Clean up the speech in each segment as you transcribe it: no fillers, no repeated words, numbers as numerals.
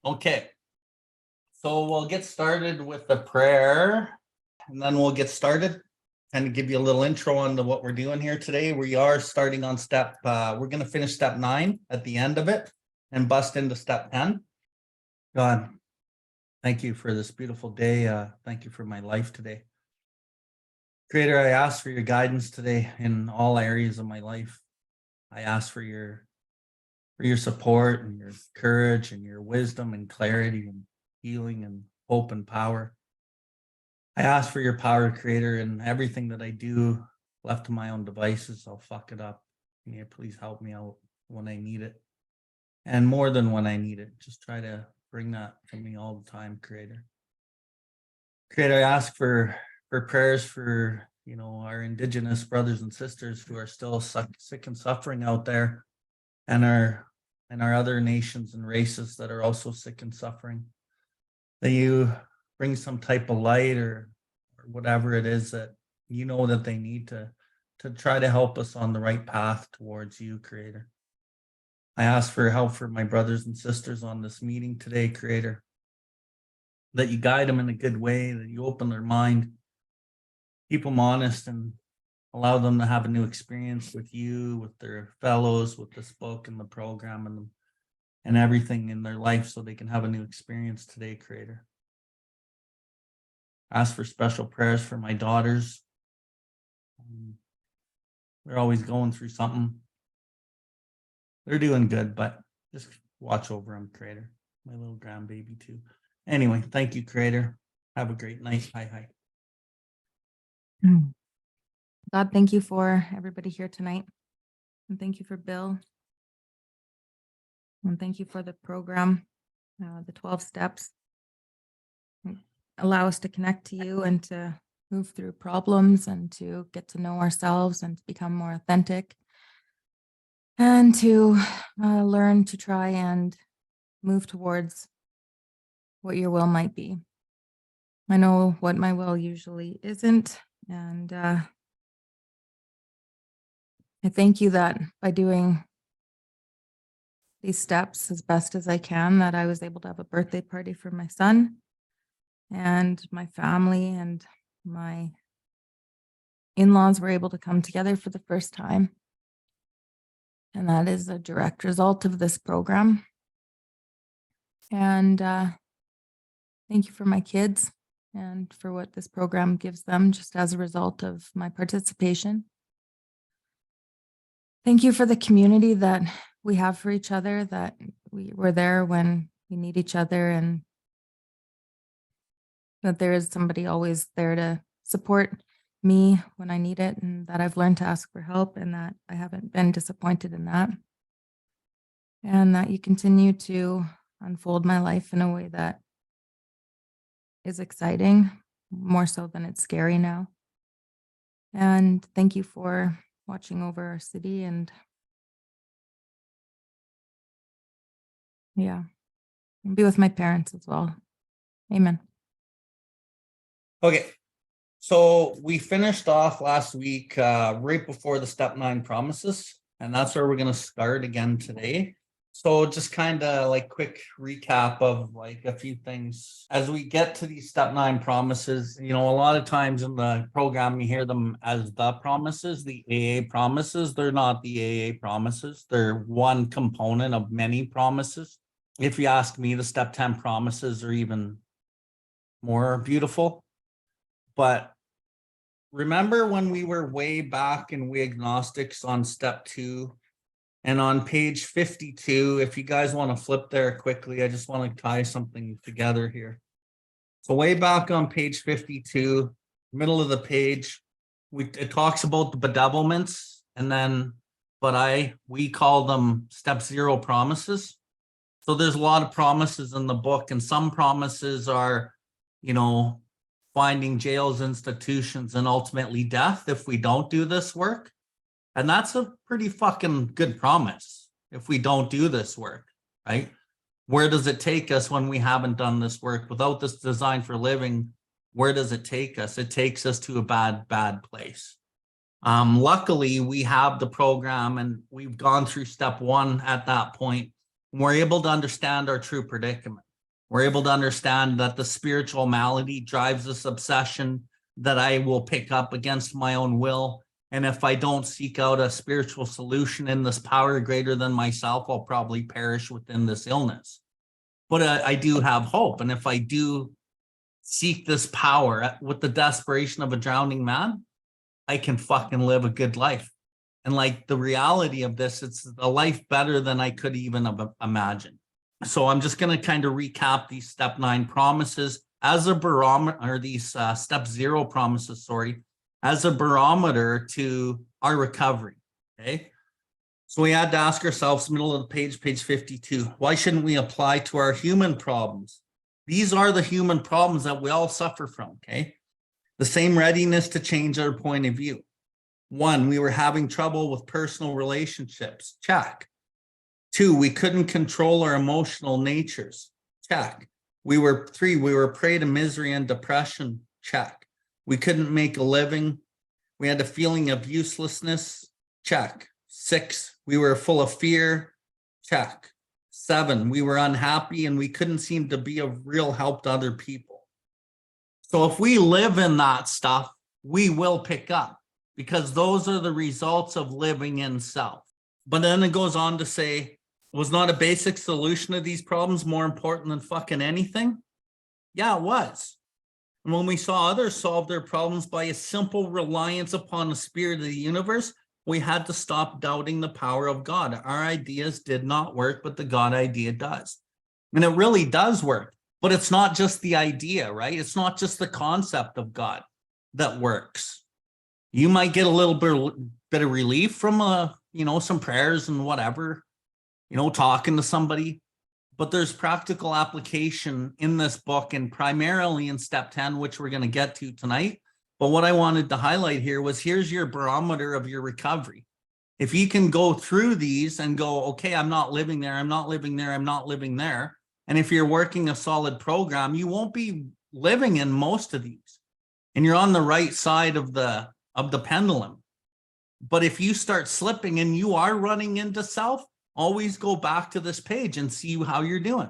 Okay. So we'll get started with the prayer and then we'll get started and give you a little intro on what we're doing here today. We are starting on we're going to finish step 9 at the end of it and bust into step 10. God, thank you for this beautiful day. Thank you for my life today. Creator, I ask for your guidance today in all areas of my life. I ask for your support and your courage and your wisdom and clarity and healing and hope and power. I ask for your power, Creator, and everything that I do left to my own devices, I'll fuck it up. Can you please help me out when I need it? And more than when I need it, just try to bring that to me all the time, Creator. Creator, I ask for prayers for, our Indigenous brothers and sisters who are still sick and suffering out there, and our other nations and races that are also sick and suffering. That you bring some type of light or whatever it is that that they need to try to help us on the right path towards you, Creator. I ask for help for my brothers and sisters on this meeting today, Creator, that you guide them in a good way, that you open their mind, keep them honest, and allow them to have a new experience with you, with their fellows, with this book and the program and everything in their life so they can have a new experience today, Creator. Ask for special prayers for my daughters. They're always going through something. They're doing good, but just watch over them, Creator. My little grandbaby too. Anyway, thank you, Creator. Have a great night. Hi. God, thank you for everybody here tonight. And thank you for Bill. And thank you for the program, the 12 steps. Allow us to connect to you and to move through problems and to get to know ourselves and to become more authentic and to learn to try and move towards what your will might be. I know what my will usually isn't, and I thank you that by doing these steps as best as I can, that I was able to have a birthday party for my son and my family and my in-laws were able to come together for the first time. And that is a direct result of this program. And thank you for my kids and for what this program gives them just as a result of my participation. Thank you for the community that we have for each other, that we're there when we need each other, and that there is somebody always there to support me when I need it, and that I've learned to ask for help, and that I haven't been disappointed in that. And that you continue to unfold my life in a way that is exciting, more so than it's scary now. And thank you for watching over our city and be with my parents as well. Amen. Okay. So we finished off last week right before the step 9 promises, and that's where we're going to start again today. So just kind of like quick recap of like a few things as we get to these step 9 promises. A lot of times in the program you hear them as the promises, the AA promises. They're not the AA promises. They're one component of many promises. If you ask me, the step 10 promises are even more beautiful. But remember when we were way back in We Agnostics on step 2 and on page 52, if you guys want to flip there quickly, I just want to tie something together here. So way back on page 52, middle of the page, it talks about the bedevilments, and then, we call them step 0 promises. So there's a lot of promises in the book, and some promises are, finding jails, institutions, and ultimately death if we don't do this work. And that's a pretty fucking good promise if we don't do this work, right? Where does it take us when we haven't done this work? Without this design for living, where does it take us? It takes us to a bad place. Luckily, we have the program and we've gone through step 1 at that point. We're able to understand our true predicament. We're able to understand that the spiritual malady drives this obsession that I will pick up against my own will. And if I don't seek out a spiritual solution in this power greater than myself, I'll probably perish within this illness. But I do have hope. And if I do seek this power with the desperation of a drowning man, I can fucking live a good life. And like the reality of this, it's a life better than I could even have imagined. So I'm just going to kind of recap these step 9 promises as a barometer, or these step 0 promises, sorry, as a barometer to our recovery. Okay. So we had to ask ourselves, middle of the page 52, why shouldn't we apply to our human problems? These are the human problems that we all suffer from. Okay. The same readiness to change our point of view. 1, we were having trouble with personal relationships. Check. 2, we couldn't control our emotional natures. Check. 3, we were prey to misery and depression. Check. We couldn't make a living. We had a feeling of uselessness. Check. 6, we were full of fear. Check. 7, we were unhappy and we couldn't seem to be of real help to other people. So if we live in that stuff, we will pick up, because those are the results of living in self. But then it goes on to say, was not a basic solution to these problems more important than fucking anything? Yeah, it was. And when we saw others solve their problems by a simple reliance upon the spirit of the universe, we had to stop doubting the power of God. Our ideas did not work, but the God idea does. And it really does work. But it's not just the idea, right? It's not just the concept of God that works. You might get a little bit of relief from some prayers and whatever, talking to somebody, but there's practical application in this book, and primarily in step 10, which we're going to get to tonight. But what I wanted to highlight here was, here's your barometer of your recovery. If you can go through these and go, okay, I'm not living there, I'm not living there, I'm not living there. And if you're working a solid program, you won't be living in most of these. And you're on the right side of the pendulum. But if you start slipping and you are running into self, always go back to this page and see how you're doing.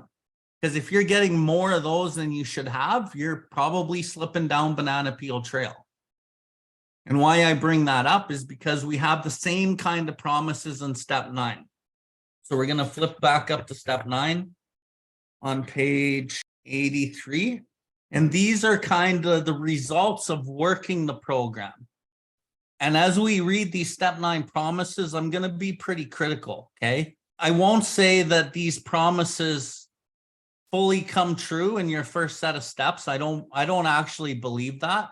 Because if you're getting more of those than you should have, you're probably slipping down banana peel trail. And why I bring that up is because we have the same kind of promises in step 9. So we're going to flip back up to step 9 on page 83. And these are kind of the results of working the program. And as we read these step 9 promises, I'm going to be pretty critical, okay? I won't say that these promises fully come true in your first set of steps. I don't actually believe that.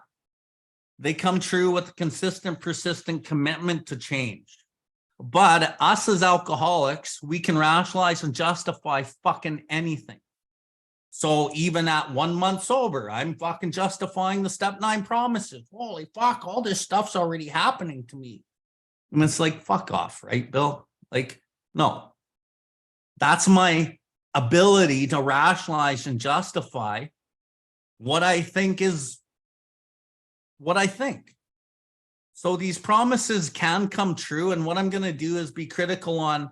They come true with a consistent, persistent commitment to change. But us as alcoholics, we can rationalize and justify fucking anything. So even at 1 month sober, I'm fucking justifying the step 9 promises. Holy fuck, all this stuff's already happening to me. And it's like, fuck off, right, Bill? Like, no. That's my ability to rationalize and justify what I think is what I think. So these promises can come true. And what I'm going to do is be critical on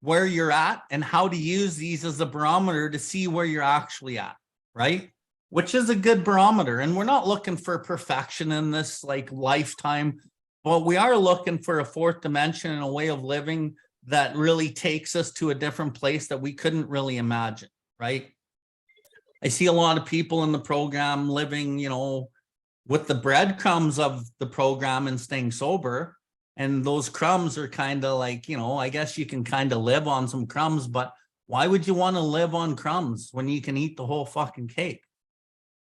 where you're at and how to use these as a barometer to see where you're actually at, right? Which is a good barometer. And we're not looking for perfection in this like lifetime, but we are looking for a fourth dimension and a way of living that really takes us to a different place that we couldn't really imagine, right? I see a lot of people in the program living, with the breadcrumbs of the program and staying sober. And those crumbs are kind of like, I guess you can kind of live on some crumbs, but why would you want to live on crumbs when you can eat the whole fucking cake?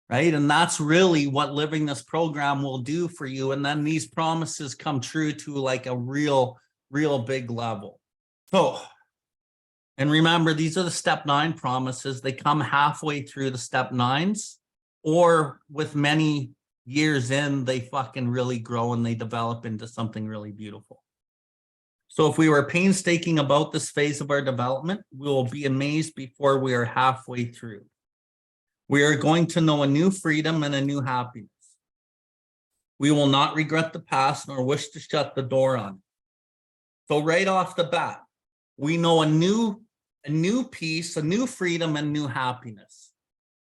Right. And that's really what living this program will do for you. And then these promises come true to like a real big level. So, and remember, these are the step 9 promises. They come halfway through the step 9s, or with many years in, they fucking really grow and they develop into something really beautiful. So if we were painstaking about this phase of our development, we will be amazed before we are halfway through. We are going to know a new freedom and a new happiness. We will not regret the past nor wish to shut the door on it. So right off the bat, we know a new a new peace, a new freedom, and new happiness.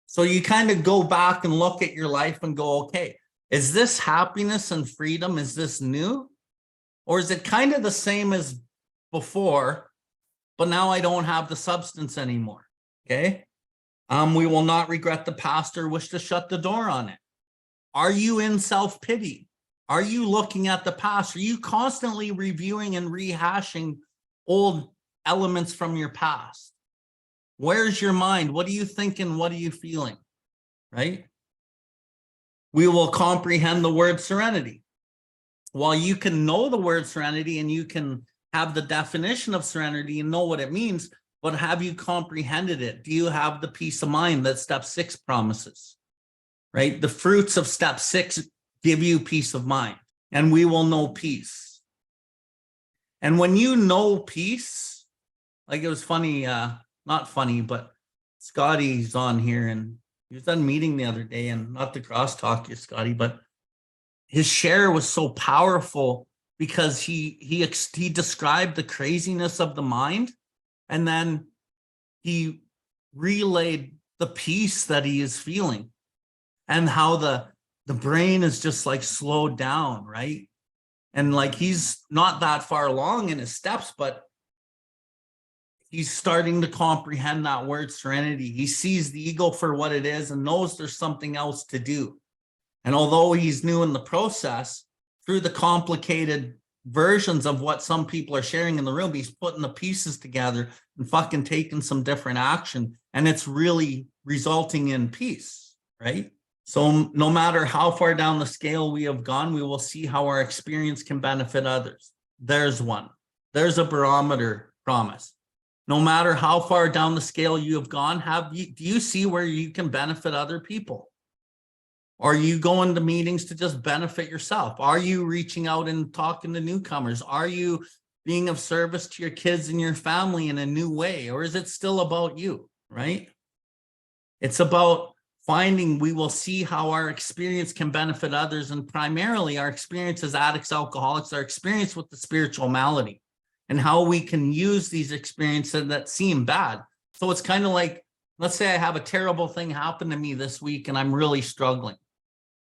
So you kind of go back and look at your life and go, okay, is this happiness and freedom? Is this new? Or is it kind of the same as before, but now I don't have the substance anymore? Okay. We will not regret the past or wish to shut the door on it. Are you in self-pity? Are you looking at the past? Are you constantly reviewing and rehashing old elements from your past? Where's your mind? What are you thinking? What are you feeling? Right? We will comprehend the word serenity. While you can know the word serenity and you can have the definition of serenity and know what it means, but have you comprehended it? Do you have the peace of mind that step 6 promises? Right? The fruits of step 6 give you peace of mind, and we will know peace. And when you know peace, like it was funny, not funny, but Scotty's on here and he was at a meeting the other day, and not to crosstalk you, Scotty, but his share was so powerful because he described the craziness of the mind, and then he relayed the peace that he is feeling and how the brain is just like slowed down, right? And like he's not that far along in his steps, but he's starting to comprehend that word serenity. He sees the ego for what it is and knows there's something else to do. And although he's new in the process, through the complicated versions of what some people are sharing in the room, he's putting the pieces together and fucking taking some different action. And it's really resulting in peace, right? So no matter how far down the scale we have gone, we will see how our experience can benefit others. There's one. There's a barometer promise. No matter how far down the scale you have gone, do you see where you can benefit other people? Are you going to meetings to just benefit yourself? Are you reaching out and talking to newcomers? Are you being of service to your kids and your family in a new way? Or is it still about you, right? It's about finding, we will see how our experience can benefit others, and primarily our experience as addicts, alcoholics, our experience with the spiritual malady, and how we can use these experiences that seem bad. So it's kind of like, let's say I have a terrible thing happen to me this week and I'm really struggling.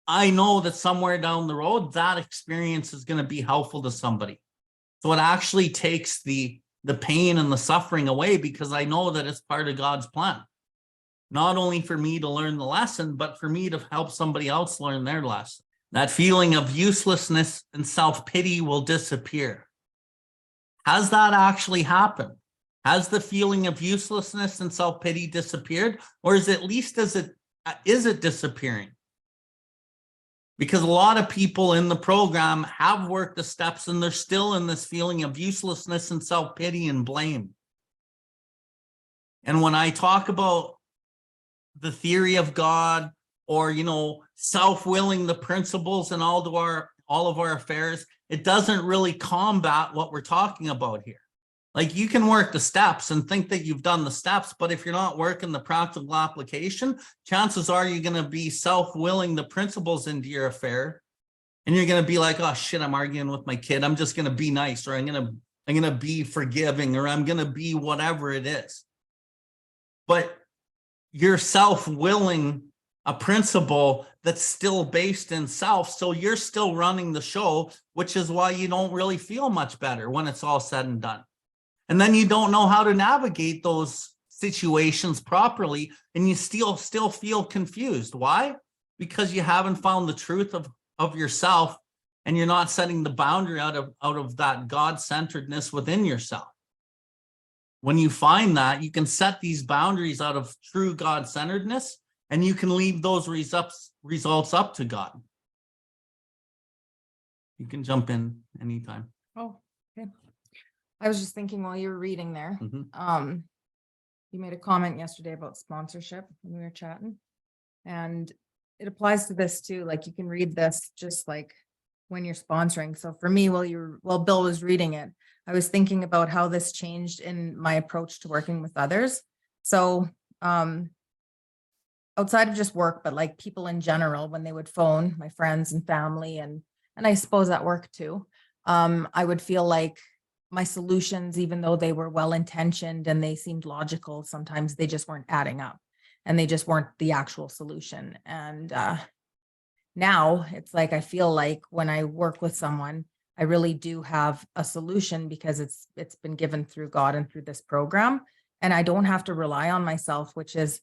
I know that somewhere down the road, that experience is going to be helpful to somebody. So it actually takes the pain and the suffering away, because I know that it's part of God's plan. Not only for me to learn the lesson, but for me to help somebody else learn their lesson. That feeling of uselessness and self-pity will disappear. Has that actually happened? Has the feeling of uselessness and self-pity disappeared? Or is it disappearing? Because a lot of people in the program have worked the steps and they're still in this feeling of uselessness and self-pity and blame. And when I talk about the theory of God, or, self-willing the principles in all of our affairs, it doesn't really combat what we're talking about here. Like, you can work the steps and think that you've done the steps, but if you're not working the practical application, chances are you're going to be self-willing the principles into your affair, and you're going to be like, oh shit, I'm arguing with my kid. I'm just going to be nice, or I'm going to be forgiving, or I'm going to be whatever it is. But you're self-willing a principle that's still based in self, so you're still running the show, which is why you don't really feel much better when it's all said and done. And then you don't know how to navigate those situations properly, and you still feel confused. Why? Because you haven't found the truth of yourself, and you're not setting the boundary out of that God-centeredness within yourself. When you find that, you can set these boundaries out of true God-centeredness, and you can leave those results up to God. You can jump in anytime. Oh, okay. I was just thinking while you were reading there, you made a comment yesterday about sponsorship when we were chatting, and it applies to this too. Like, you can read this just like when you're sponsoring. So for me, while Bill was reading it, I was thinking about how this changed in my approach to working with others. So outside of just work, but like people in general, when they would phone, my friends and family, and I suppose at work too, I would feel like my solutions, even though they were well-intentioned and they seemed logical, sometimes they just weren't adding up and they just weren't the actual solution. And now it's like, I feel like when I work with someone, I really do have a solution because it's been given through God and through this program. And I don't have to rely on myself, which is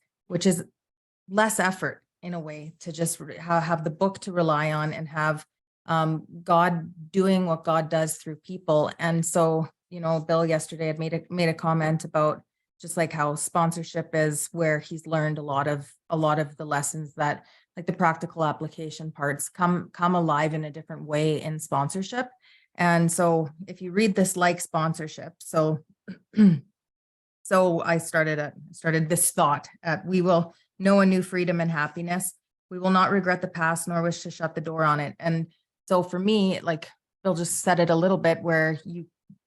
less effort in a way, to just have the book to rely on and have God doing what God does through people. And so, Bill yesterday had made a comment about just like how sponsorship is where he's learned a lot of the lessons that, like, the practical application parts come alive in a different way in sponsorship. And so if you read this, like, sponsorship, so I started this thought at, we will know a new freedom and happiness. We will not regret the past nor wish to shut the door on it. And so for me, like Bill just said it a little bit, where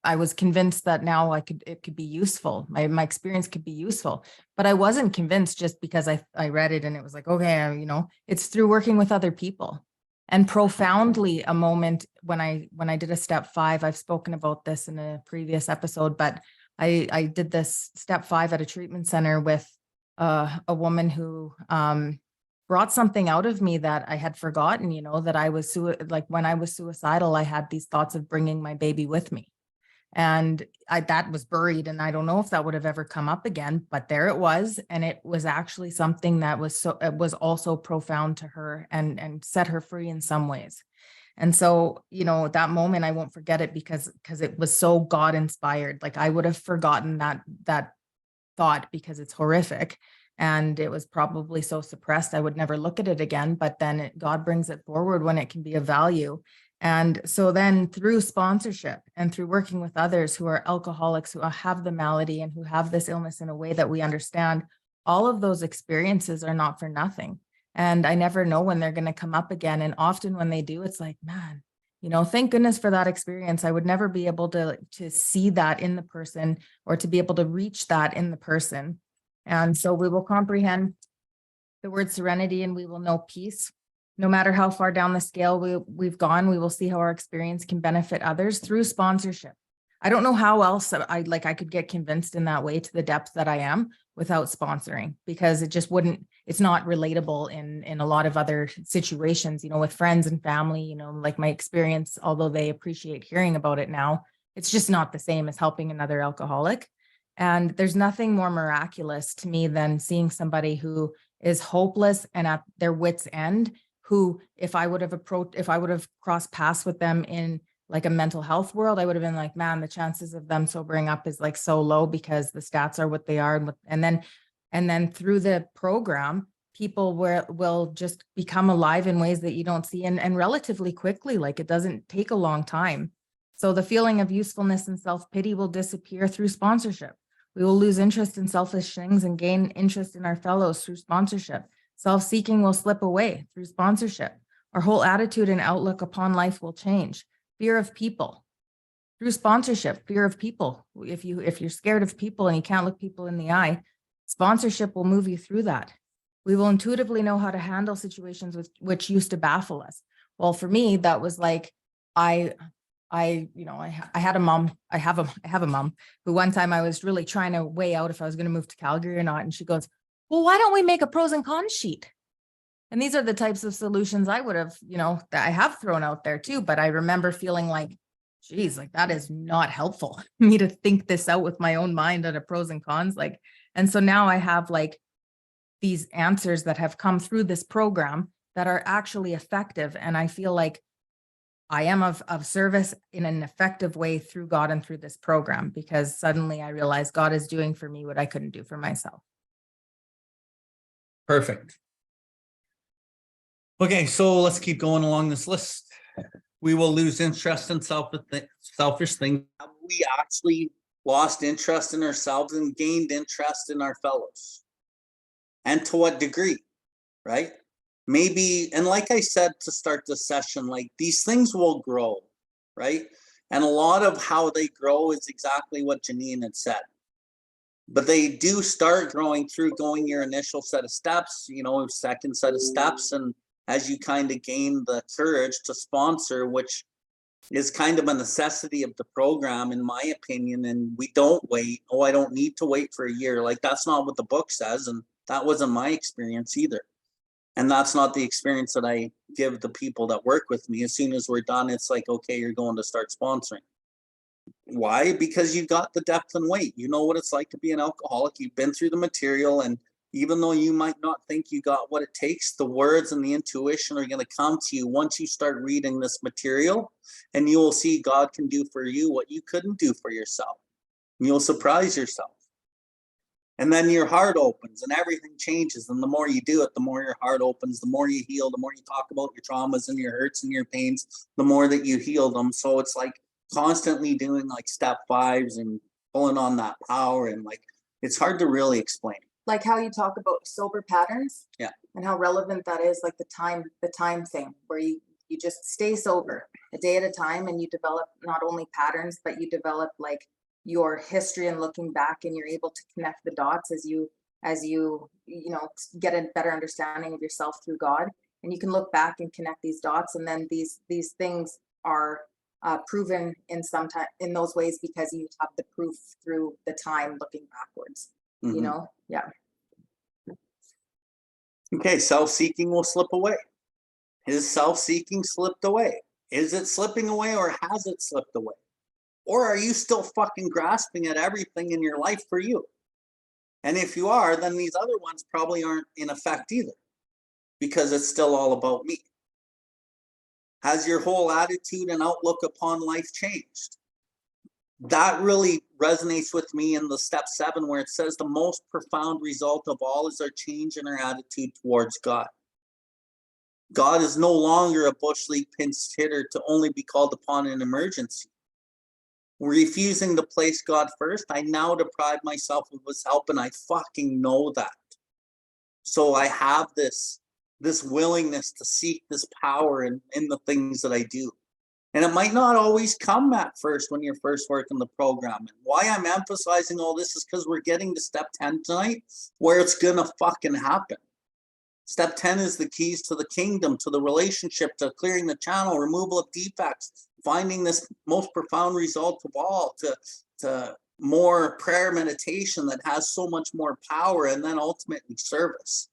I was convinced that now it could be useful. My experience could be useful, but I wasn't convinced just because I read it and it was like, okay, it's through working with other people. And profoundly, a moment when I did a step 5, I've spoken about this in a previous episode, but I did this step 5 at a treatment center with a woman who brought something out of me that I had forgotten, that I was like, when I was suicidal, I had these thoughts of bringing my baby with me. And that was buried. And I don't know if that would have ever come up again, but there it was. And it was actually something that it was also profound to her and set her free in some ways. And so, that moment, I won't forget it because it was so God inspired. Like, I would have forgotten that thought because it's horrific. And it was probably so suppressed, I would never look at it again. But then God brings it forward when it can be of value. And so then through sponsorship and through working with others who are alcoholics, who have the malady and who have this illness in a way that we understand, all of those experiences are not for nothing. And I never know when they're going to come up again. And often when they do, it's like, man, thank goodness for that experience. I would never be able to see that in the person or to be able to reach that in the person. And so we will comprehend the word serenity and we will know peace. No matter how far down the scale we've gone, we will see how our experience can benefit others through sponsorship. I don't know how else I could get convinced in that way to the depth that I am without sponsoring, because it's not relatable in a lot of other situations, with friends and family, like my experience, although they appreciate hearing about it now, it's just not the same as helping another alcoholic. And there's nothing more miraculous to me than seeing somebody who is hopeless and at their wit's end, who, if I would have crossed paths with them in like a mental health world, I would have been like, man, the chances of them sobering up is like so low because the stats are what they are. And then through the program, people will just become alive in ways that you don't see, and relatively quickly. Like, it doesn't take a long time. So the feeling of usefulness and self-pity will disappear through sponsorship. We will lose interest in selfish things and gain interest in our fellows through sponsorship. Self-seeking will slip away through sponsorship. Our whole attitude and outlook upon life will change. Fear of people through sponsorship, fear of people. If you're scared of people and you can't look people in the eye, sponsorship will move you through that. We will intuitively know how to handle situations which used to baffle us. Well, for me, that was like, I had a mom. I have a mom who one time I was really trying to weigh out if I was going to move to Calgary or not. And she goes, well, why don't we make a pros and cons sheet? And these are the types of solutions I would have, that I have thrown out there too. But I remember feeling like, geez, like that is not helpful for me to think this out with my own mind at a pros and cons. And so now I have like these answers that have come through this program that are actually effective. And I feel like I am of service in an effective way through God and through this program, because suddenly I realized God is doing for me what I couldn't do for myself. Perfect. Okay, so let's keep going along this list. We will lose interest in selfish things. Have we actually lost interest in ourselves and gained interest in our fellows? And to what degree, right? Maybe, and like I said to start the session, like these things will grow, right? And a lot of how they grow is exactly what Janine had said. But they do start growing through going your initial set of steps, second set of steps. And as you kind of gain the courage to sponsor, which is kind of a necessity of the program, in my opinion. And we don't wait. Oh, I don't need to wait for a year. Like, that's not what the book says. And that wasn't my experience either. And that's not the experience that I give the people that work with me. As soon as we're done, it's like, okay, you're going to start sponsoring. Why? Because you got the depth and weight. You know what it's like to be an alcoholic. You've been through the material, and even though you might not think you got what it takes, the words and the intuition are going to come to you once you start reading this material, and you will see God can do for you what you couldn't do for yourself. And you'll surprise yourself. And then your heart opens and everything changes. And the more you do it, the more your heart opens, the more you heal, the more you talk about your traumas and your hurts and your pains, the more that you heal them. So it's like constantly doing like step 5s and pulling on that power. And like, it's hard to really explain. Like how you talk about sober patterns. Yeah. And how relevant that is, like the time thing where you just stay sober a day at a time, and you develop not only patterns, but you develop like your history and looking back, and you're able to connect the dots as you get a better understanding of yourself through God, and you can look back and connect these dots, and then these things are proven in those ways because you have the proof through the time looking backwards. Yeah. Okay, self-seeking will slip away. Is self-seeking slipped away? Is it slipping away, or has it slipped away? Or are you still fucking grasping at everything in your life for you? And if you are, then these other ones probably aren't in effect either, because it's still all about me. Has your whole attitude and outlook upon life changed? That really resonates with me in the step 7, where it says the most profound result of all is our change in our attitude towards God. God is no longer a bush league pinch hitter to only be called upon in emergency. Refusing to place God first, I now deprive myself of his help, and I fucking know that. So I have this willingness to seek this power in the things that I do. And it might not always come at first when you're first working the program. And why I'm emphasizing all this is because we're getting to step 10 tonight, where it's gonna fucking happen. Step 10 is the keys to the kingdom, to the relationship, to clearing the channel, removal of defects, finding this most profound result of all, to more prayer meditation that has so much more power, and then ultimately service.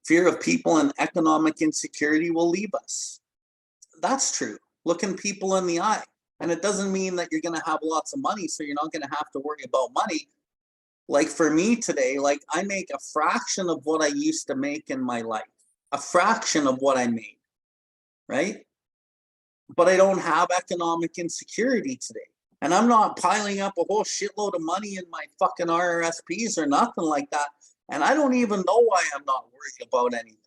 Fear of people and economic insecurity will leave us. That's true. Looking people in the eye. And it doesn't mean that you're going to have lots of money, so you're not going to have to worry about money. Like for me today, like I make a fraction of what I used to make in my life, a fraction of what I made, right? But I don't have economic insecurity today. And I'm not piling up a whole shitload of money in my fucking RRSPs or nothing like that. And I don't even know why I'm not worried about anything.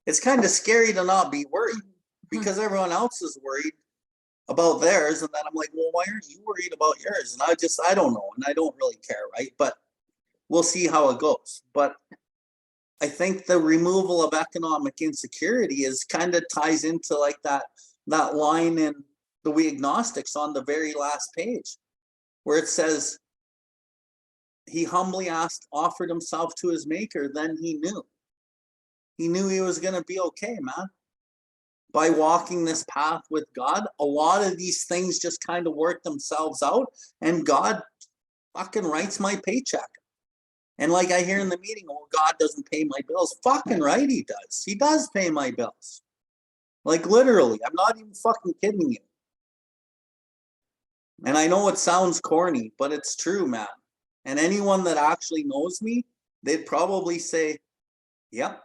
It's kind of scary to not be worried, because everyone else is worried about theirs. And then I'm like, well, why aren't you worried about yours? And I don't know. And I don't really care, right? But we'll see how it goes. But I think the removal of economic insecurity is kind of ties into like that line in the We Agnostics on the very last page, where it says, he humbly offered himself to his maker, then he knew. He knew he was going to be okay, man. By walking this path with God, a lot of these things just kind of work themselves out, and God fucking writes my paycheck. And like I hear in the meeting, oh, God doesn't pay my bills. Fucking right, he does. He does pay my bills. Like literally, I'm not even fucking kidding you. And I know it sounds corny, but it's true, man. And anyone that actually knows me, they'd probably say, yep,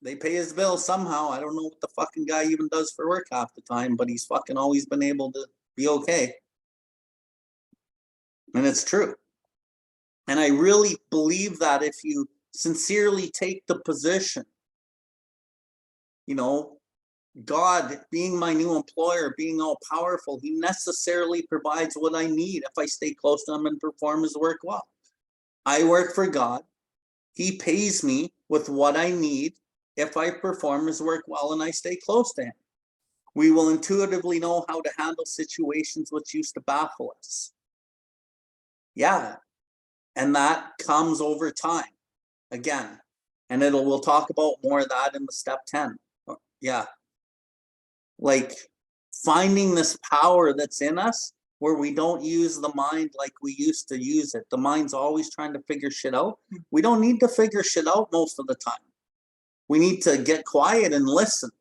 they pay his bills somehow. I don't know what the fucking guy even does for work half the time, but he's fucking always been able to be okay. And it's true. And I really believe that if you sincerely take the position, you know, God being my new employer, being all powerful, he necessarily provides what I need if I stay close to him and perform his work well. I work for God. He pays me with what I need if I perform his work well and I stay close to him. We will intuitively know how to handle situations which used to baffle us. Yeah. And that comes over time again. And we'll talk about more of that in the step 10. Yeah. Like finding this power that's in us where we don't use the mind like we used to use it. The mind's always trying to figure shit out. We don't need to figure shit out most of the time. We need to get quiet and listen.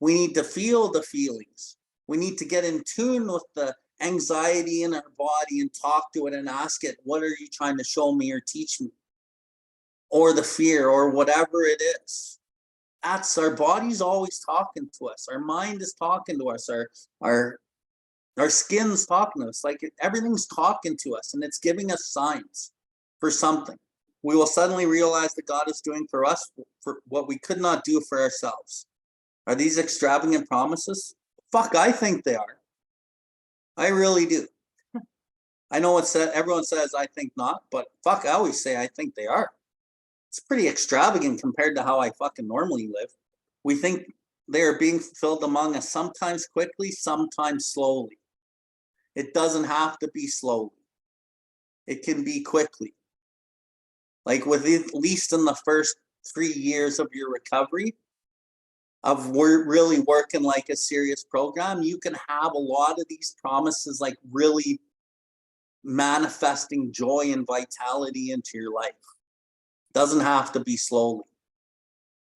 We need to feel the feelings. We need to get in tune with the anxiety in our body and talk to it and ask it, what are you trying to show me or teach me? Or the fear or whatever it is. That's our body's always talking to us. Our mind is talking to us. Our skin's talking to us. Like everything's talking to us and it's giving us signs for something. We will suddenly realize that God is doing for us for what we could not do for ourselves. Are these extravagant promises? Fuck, I think they are. I really do. I know everyone says I think not, but fuck, I always say I think they are. It's pretty extravagant compared to how I fucking normally live. We think they are being fulfilled among us, sometimes quickly, sometimes slowly. It doesn't have to be slowly. It can be quickly. Like at least in the first 3 years of your recovery, of really working like a serious program, you can have a lot of these promises like really manifesting joy and vitality into your life. Doesn't have to be slowly.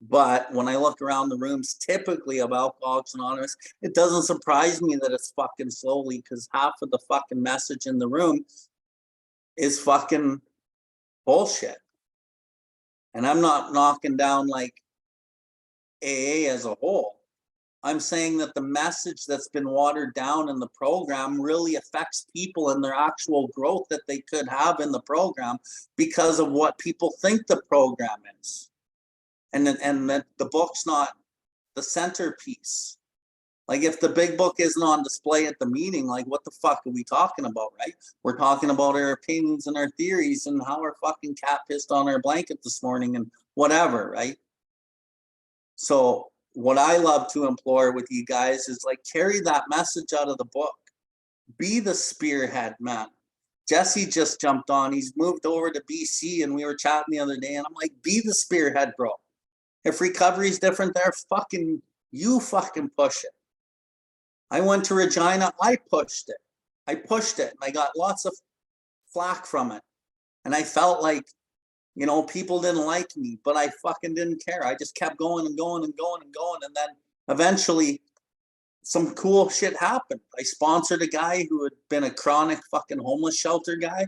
But when I look around the rooms, typically of Alcoholics Anonymous, it doesn't surprise me that it's fucking slowly, because half of the fucking message in the room is fucking bullshit. And I'm not knocking down like AA as a whole. I'm saying that the message that's been watered down in the program really affects people and their actual growth that they could have in the program because of what people think the program is. And that the book's not the centerpiece. Like if the big book isn't on display at the meeting, like what the fuck are we talking about, right? We're talking about our opinions and our theories and how our fucking cat pissed on our blanket this morning and whatever, right? So what I love to implore with you guys is like carry that message out of the book. Be the spearhead, man. Jesse just jumped on. He's moved over to BC and we were chatting the other day and I'm like, be the spearhead, bro. If recovery's different there, you fucking push it. I went to Regina, I pushed it and I got lots of flack from it. And I felt like, you know, people didn't like me, but I fucking didn't care. I just kept going and going and going and going. And then eventually some cool shit happened. I sponsored a guy who had been a chronic fucking homeless shelter guy.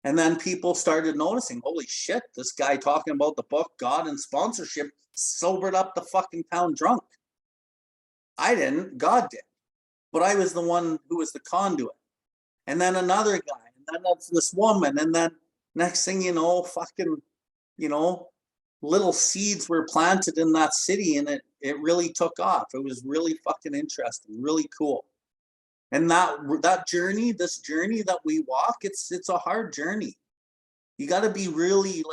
And then people started noticing, holy shit, this guy talking about the book, God, and sponsorship sobered up the fucking town drunk. I didn't, God did. But I was the one who was the conduit. And then another guy, and then that's this woman, and then next thing you know, fucking, you know, little seeds were planted in that city and it really took off. It was really fucking interesting, really cool. And that journey, this journey that we walk, it's a hard journey. You got to be really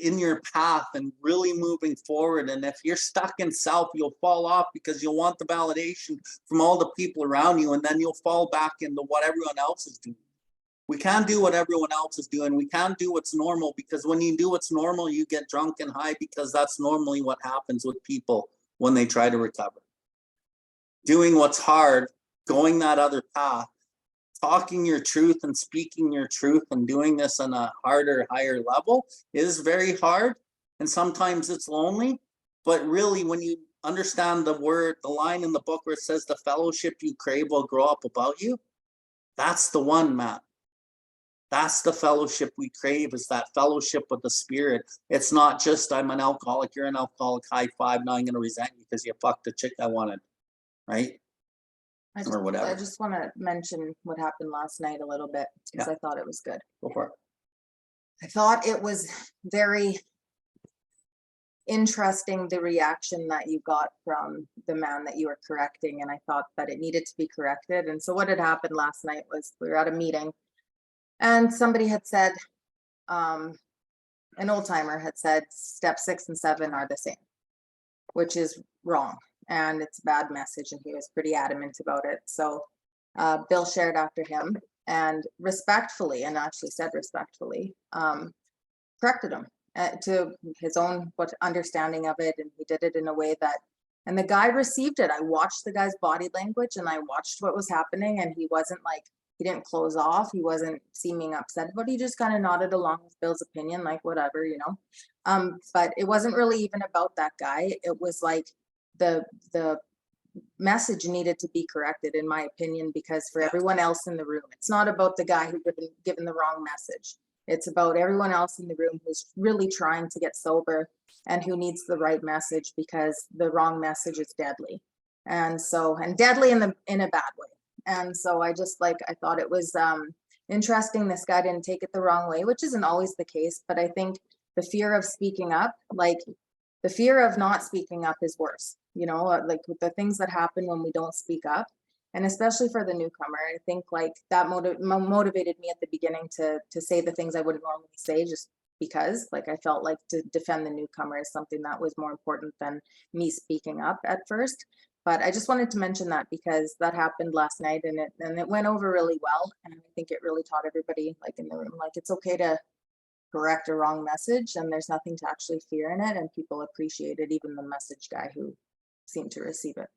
in your path and really moving forward. And if you're stuck in self, you'll fall off because you'll want the validation from all the people around you. And then you'll fall back into what everyone else is doing. We can't do what everyone else is doing. We can't do what's normal, because when you do what's normal, you get drunk and high, because that's normally what happens with people when they try to recover. Doing what's hard, going that other path, talking your truth and speaking your truth and doing this on a harder, higher level is very hard. And sometimes it's lonely, but really when you understand the line in the book where it says the fellowship you crave will grow up about you, that's the one, Matt. That's the fellowship we crave, is that fellowship with the Spirit. It's not just I'm an alcoholic, you're an alcoholic, high five, now I'm going to resent you because you fucked the chick I wanted, right? I whatever. just want to mention what happened last night a little bit, because I thought it was good. Go for it. I thought it was very interesting, the reaction that you got from the man that you were correcting, and I thought that it needed to be corrected. And so what had happened last night was we were at a meeting and somebody had said, an old timer had said step 6 and 7 are the same, which is wrong. And it's a bad message, and he was pretty adamant about it. So Bill shared after him and respectfully, and actually said respectfully, corrected him to his own understanding of it. And he did it in a way that And the guy received it. I watched the guy's body language and I watched what was happening, and he wasn't like, he didn't close off. He wasn't seeming upset, but he just kind of nodded along with Bill's opinion, like whatever, you know. But it wasn't really even about that guy. It was like the message needed to be corrected, in my opinion, because for everyone else in the room, it's not about the guy who given the wrong message. It's about everyone else in the room who's really trying to get sober and who needs the right message, because the wrong message is deadly. And so, and deadly in a bad way. And so I just like, I thought it was interesting. This guy didn't take it the wrong way, which isn't always the case, but I think the fear of speaking up, like the fear of not speaking up is worse, you know, like with the things that happen when we don't speak up. And especially for the newcomer, I think like that motivated me at the beginning to say the things I wouldn't normally say, just because like I felt like to defend the newcomer is something that was more important than me speaking up at first. But I just wanted to mention that because that happened last night, and it went over really well. And I think it really taught everybody like in the room, like it's okay to correct a wrong message, and there's nothing to actually fear in it. And people appreciated even the message guy who seemed to receive it.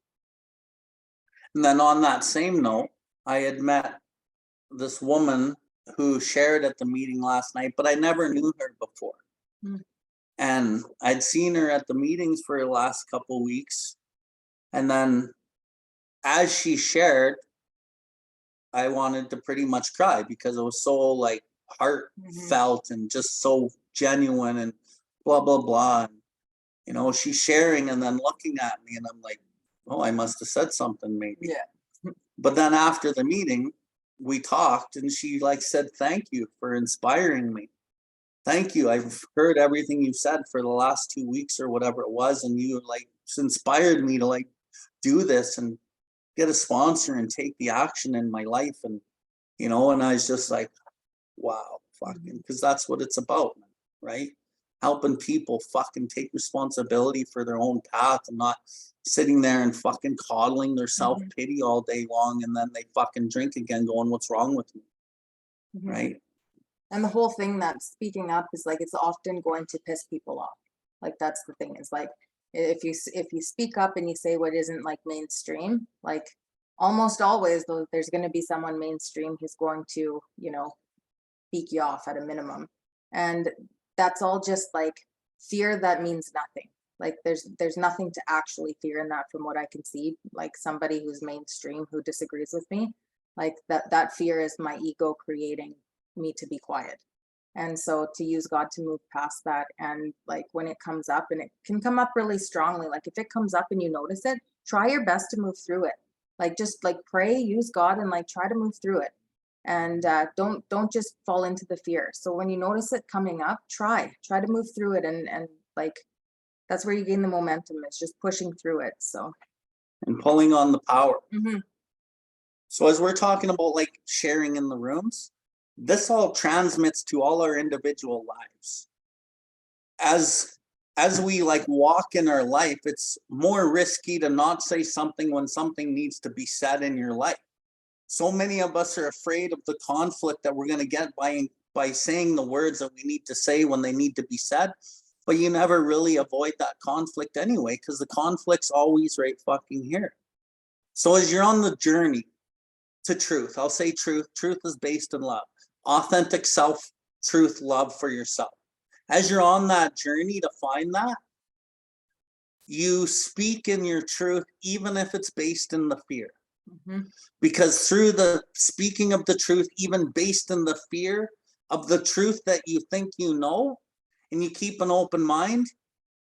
And then on that same note, I had met this woman who shared at the meeting last night, but I never knew her before. And I'd seen her at the meetings for the last couple weeks. And then as she shared, I wanted to pretty much cry because it was so like heartfelt and just so genuine and blah, blah, blah. And, you know, she's sharing and then looking at me and I'm like, oh, I must have said something maybe. Yeah. But then after the meeting, we talked and she like said, thank you for inspiring me. Thank you. I've heard everything you said for the last 2 weeks or whatever it was. And you like inspired me to like do this and get a sponsor and take the action in my life. And, you know, and I was just like, wow, fucking, because that's what it's about, right? Helping people fucking take responsibility for their own path and not sitting there and fucking coddling their self-pity all day long, and then they fucking drink again going, what's wrong with me? Right? And the whole thing that speaking up is like, it's often going to piss people off. Like that's the thing, is like if you speak up and you say what isn't like mainstream, like almost always though there's going to be someone mainstream who's going to, you know, speak you off at a minimum. And that's all just like fear that means nothing. Like there's nothing to actually fear in that from what I can see. Like somebody who's mainstream who disagrees with me, like that fear is my ego creating me to be quiet. And so to use God to move past that, and like when it comes up, and it can come up really strongly, like if it comes up and you notice it, try your best to move through it. Like just like pray, use God, and like try to move through it. And don't just fall into the fear. So when you notice it coming up, try to move through it, and like that's where you gain the momentum. It's just pushing through it. So and pulling on the power. So as we're talking about like sharing in the rooms, this all transmits to all our individual lives. As we like walk in our life, it's more risky to not say something when something needs to be said in your life. So many of us are afraid of the conflict that we're going to get by saying the words that we need to say when they need to be said. But you never really avoid that conflict anyway, because the conflict's always right fucking here. So as you're on the journey to truth, I'll say truth. Truth is based in love. Authentic self, truth, love for yourself. As you're on that journey to find that, you speak in your truth, even if it's based in the fear. Because through the speaking of the truth, even based in the fear of the truth that you think you know, and you keep an open mind,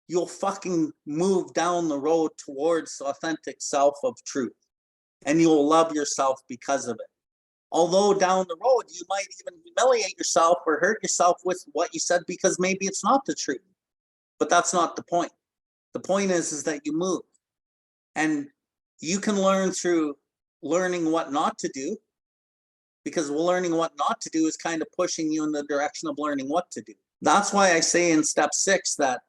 you'll fucking move down the road towards authentic self of truth. And you'll love yourself because of it. Although down the road, you might even humiliate yourself or hurt yourself with what you said because maybe it's not the truth. But that's not the point. The point is that you move. And you can learn through learning what not to do, because learning what not to do is kind of pushing you in the direction of learning what to do. That's why I say in step 6 that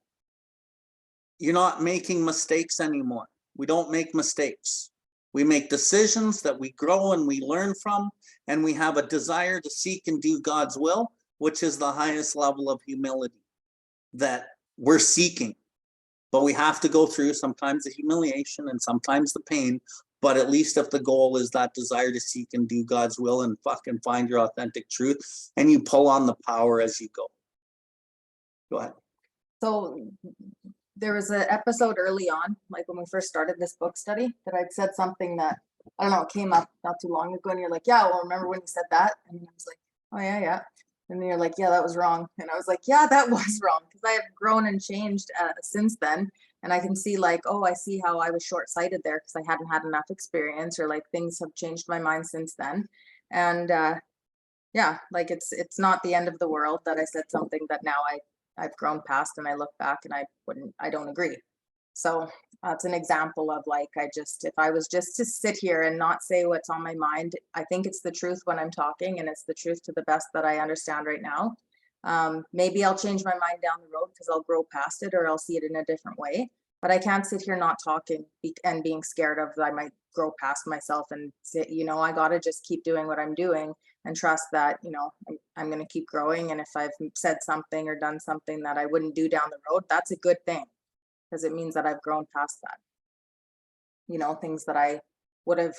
you're not making mistakes anymore. We don't make mistakes. We make decisions that we grow and we learn from, and we have a desire to seek and do God's will, which is the highest level of humility that we're seeking. But we have to go through sometimes the humiliation and sometimes the pain. But at least if the goal is that desire to seek and do God's will and fucking find your authentic truth, and you pull on the power as you go. Go ahead. So there was an episode early on, like when we first started this book study, that I'd said something that, I don't know, it came up not too long ago, and you're like, yeah, well, remember when you said that? And I was like, oh yeah, yeah. And then you're like, yeah, that was wrong. And I was like, yeah, that was wrong, because I have grown and changed since then. And I can see like, oh, I see how I was short-sighted there because I hadn't had enough experience, or like things have changed my mind since then. And yeah, like it's not the end of the world that I said something that now I've grown past, and I look back and I don't agree. So it's an example of like, if I was just to sit here and not say what's on my mind, I think it's the truth when I'm talking, and it's the truth to the best that I understand right now. Maybe I'll change my mind down the road because I'll grow past it, or I'll see it in a different way. But I can't sit here not talking and being scared of that I might grow past myself and say, I got to just keep doing what I'm doing and trust that, I'm going to keep growing. And if I've said something or done something that I wouldn't do down the road, that's a good thing, because it means that I've grown past that. Things that I would have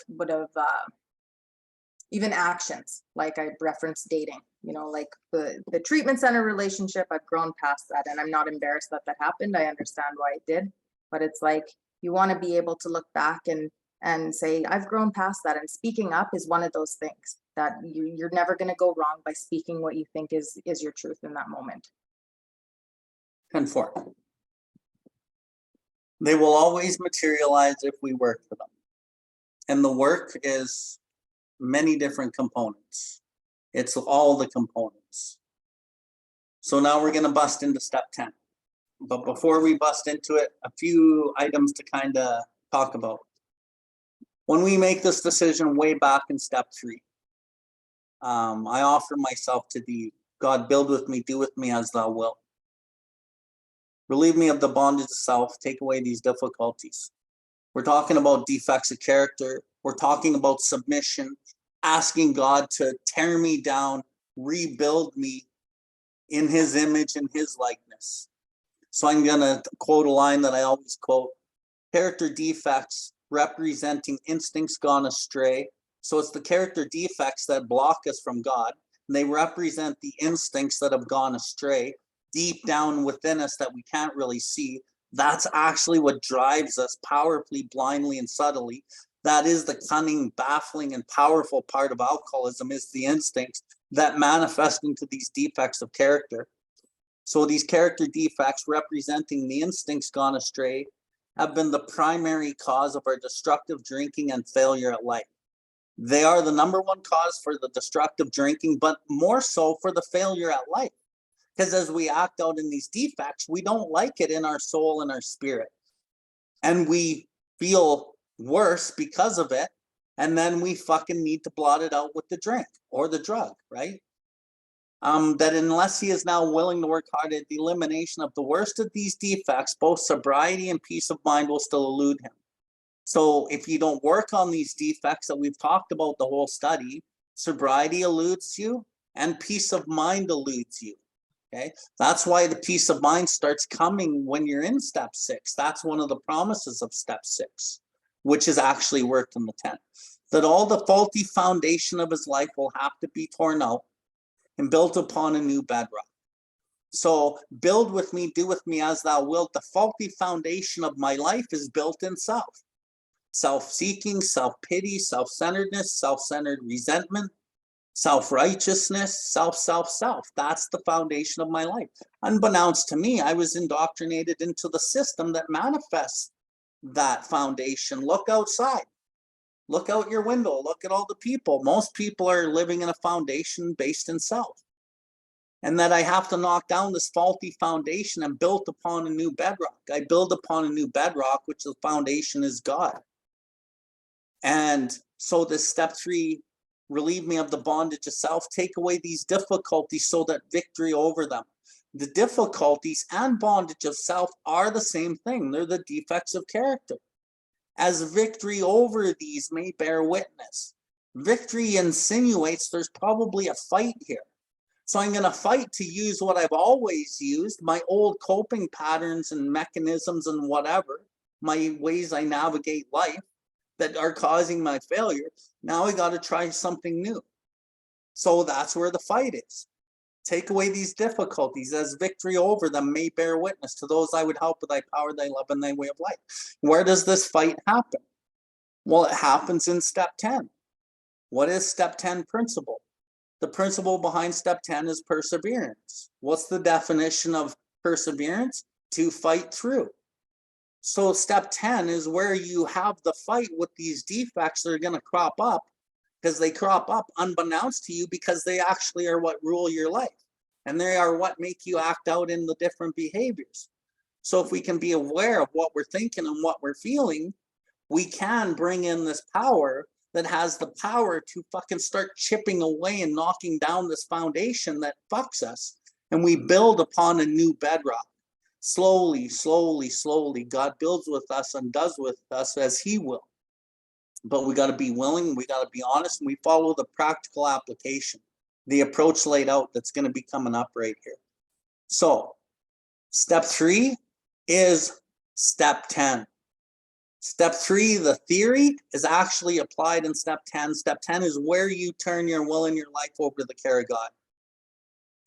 even actions, like I referenced dating, like the treatment center relationship, I've grown past that, and I'm not embarrassed that happened. I understand why it did, but it's like, you want to be able to look back and say, I've grown past that. And speaking up is one of those things that you're never going to go wrong by speaking what you think is your truth in that moment. 10-4. They will always materialize if we work for them. And the work is many different components. It's all the components. So now we're going to bust into step 10. But before we bust into it, a few items to kind of talk about. When we make this decision way back in step 3, I offer myself to thee. God, build with me, do with me as thou wilt. Relieve me of the bondage of self, take away these difficulties. We're talking about defects of character. We're talking about submission, asking God to tear me down, rebuild me in his image and his likeness. So I'm going to quote a line that I always quote: character defects representing instincts gone astray. So it's the character defects that block us from God, and they represent the instincts that have gone astray deep down within us that we can't really see. That's actually what drives us powerfully, blindly, and subtly. That is the cunning, baffling, and powerful part of alcoholism, is the instincts that manifest into these defects of character. So these character defects representing the instincts gone astray have been the primary cause of our destructive drinking and failure at life. They are the number one cause for the destructive drinking, but more so for the failure at life. Because as we act out in these defects, we don't like it in our soul and our spirit. And we feel worse because of it. And then we fucking need to blot it out with the drink or the drug, right? That unless he is now willing to work hard at the elimination of the worst of these defects, both sobriety and peace of mind will still elude him. So if you don't work on these defects that we've talked about the whole study, sobriety eludes you and peace of mind eludes you. Okay, that's why the peace of mind starts coming when you're in step 6. That's one of the promises of step 6, which is actually worked in the 10. That all the faulty foundation of his life will have to be torn out and built upon a new bedrock. So build with me, do with me as thou wilt. The faulty foundation of my life is built in self. Self-seeking, self-pity, self-centeredness, self-centered resentment, self-righteousness, self. That's the foundation of my life. Unbeknownst to me, I was indoctrinated into the system that manifests that foundation. Look outside. Look out your window. Look at all the people. Most people are living in a foundation based in self. And that I have to knock down this faulty foundation and build upon a new bedrock. I build upon a new bedrock, which the foundation is God. And so this step 3, relieve me of the bondage of self, take away these difficulties so that victory over them. The difficulties and bondage of self are the same thing. They're the defects of character. As victory over these may bear witness. Victory insinuates there's probably a fight here. So I'm going to fight to use what I've always used, my old coping patterns and mechanisms and whatever, my ways I navigate life that are causing my failure. Now I got to try something new. So that's where the fight is. Take away these difficulties as victory over them may bear witness to those I would help with thy power, thy love, and thy way of life. Where does this fight happen? Well, it happens in step 10. What is step 10 principle? The principle behind step 10 is perseverance. What's the definition of perseverance? To fight through. So step 10 is where you have the fight with these defects that are going to crop up, because they crop up unbeknownst to you, because they actually are what rule your life. And they are what make you act out in the different behaviors. So if we can be aware of what we're thinking and what we're feeling, we can bring in this power that has the power to fucking start chipping away and knocking down this foundation that fucks us. And we build upon a new bedrock. Slowly, slowly, slowly, God builds with us and does with us as he will. But we got to be willing, we got to be honest, and we follow the practical application, the approach laid out that's going to be coming up right here. So step 3 is step 10. Step 3, the theory, is actually applied in step 10. Step 10 is where you turn your will and your life over to the care of God.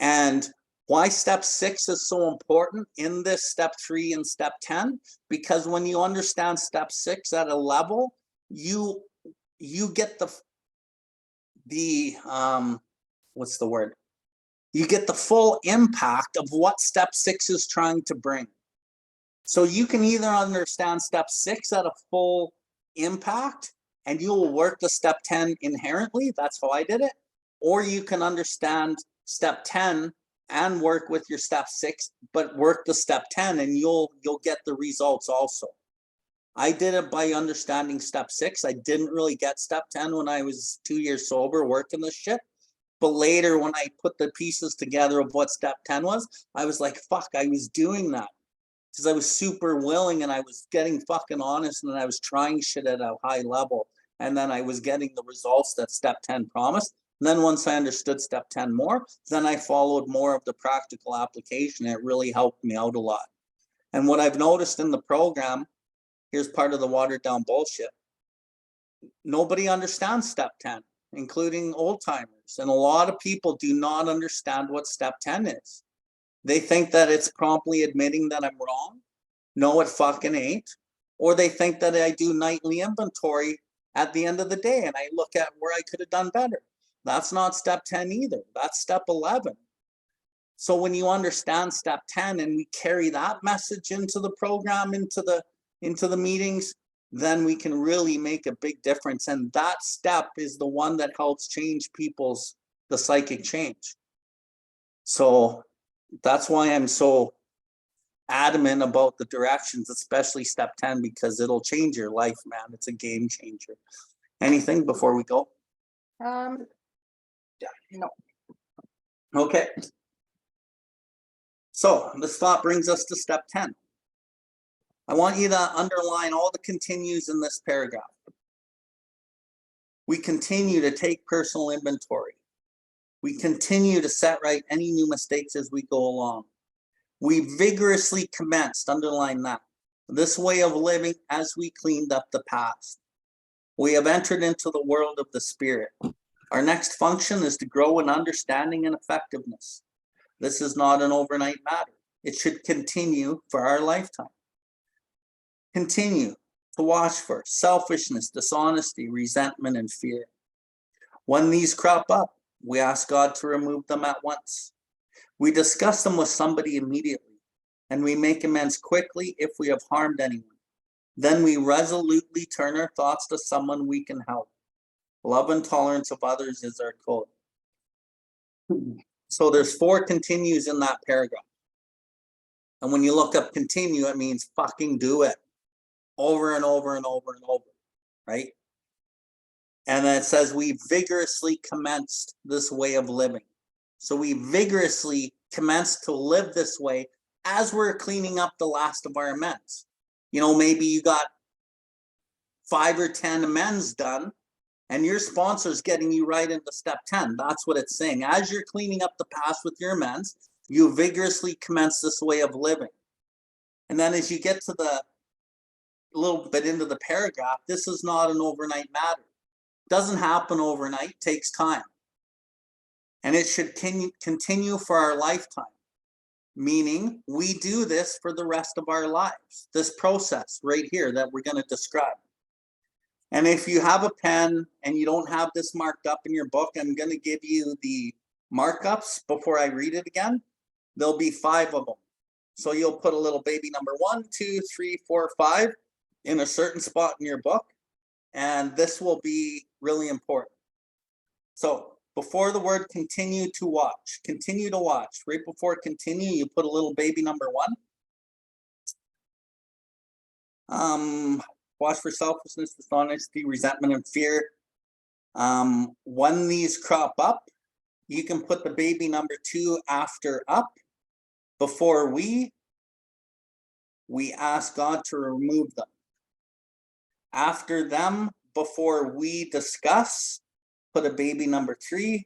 And why step 6 is so important in this step 3 and step 10? Because when you understand step 6 at a level, you get what's the word? You get the full impact of what step 6 is trying to bring. So you can either understand step 6 at a full impact and you will work the step 10 inherently. That's how I did it. Or you can understand step 10 and work with your step 6, but work the step 10 and you'll get the results also. I did it by understanding step 6. I didn't really get step 10 when I was 2 years sober working this shit. But later when I put the pieces together of what step 10 was, I was like, fuck, I was doing that. Because I was super willing and I was getting fucking honest and I was trying shit at a high level. And then I was getting the results that step 10 promised. And then once I understood step 10 more, then I followed more of the practical application. It really helped me out a lot. And what I've noticed in the program, here's part of the watered down bullshit. Nobody understands step 10, including old timers. And a lot of people do not understand what step 10 is. They think that it's promptly admitting that I'm wrong. No, it fucking ain't. Or they think that I do nightly inventory at the end of the day and I look at where I could have done better. That's not step 10 either. That's step 11. So when you understand step 10 and we carry that message into the program, into the meetings, then we can really make a big difference. And that step is the one that helps change the psychic change. So that's why I'm so adamant about the directions, especially step 10, because it'll change your life, man. It's a game changer. Anything before we go? No. Okay. So this thought brings us to step 10. I want you to underline all the continues in this paragraph. We continue to take personal inventory. We continue to set right any new mistakes as we go along. We vigorously commenced, underline that, this way of living as we cleaned up the past. We have entered into the world of the spirit. Our next function is to grow in understanding and effectiveness. This is not an overnight matter. It should continue for our lifetime. Continue to watch for selfishness, dishonesty, resentment, and fear. When these crop up, we ask God to remove them at once. We discuss them with somebody immediately, and we make amends quickly if we have harmed anyone. Then we resolutely turn our thoughts to someone we can help. Love and tolerance of others is our code. So there's 4 continues in that paragraph. And when you look up continue, it means fucking do it. Over and over and over and over, right? And then it says we vigorously commenced this way of living. So we vigorously commenced to live this way as we're cleaning up the last of our amends. You know, maybe you got 5 or 10 amends done And your sponsor is getting you right into step 10. That's what it's saying. As you're cleaning up the past with your amends, you vigorously commence this way of living. And then as you get to the little bit into the paragraph, this is not an overnight matter. Doesn't happen overnight, takes time. And it should continue for our lifetime. Meaning we do this for the rest of our lives. This process right here that we're going to describe. And if you have a pen and you don't have this marked up in your book, I'm going to give you the markups before I read it again. There'll be 5 of them. So you'll put a little baby number 1, 2, 3, 4, 5 in a certain spot in your book. And this will be really important. So before the word continue to watch, right before continue, you put a little baby number 1. Watch for selfishness, dishonesty, resentment, and fear. When these crop up, you can put the baby number 2 after up. Before we ask God to remove them. After them, before we discuss, put a baby number 3.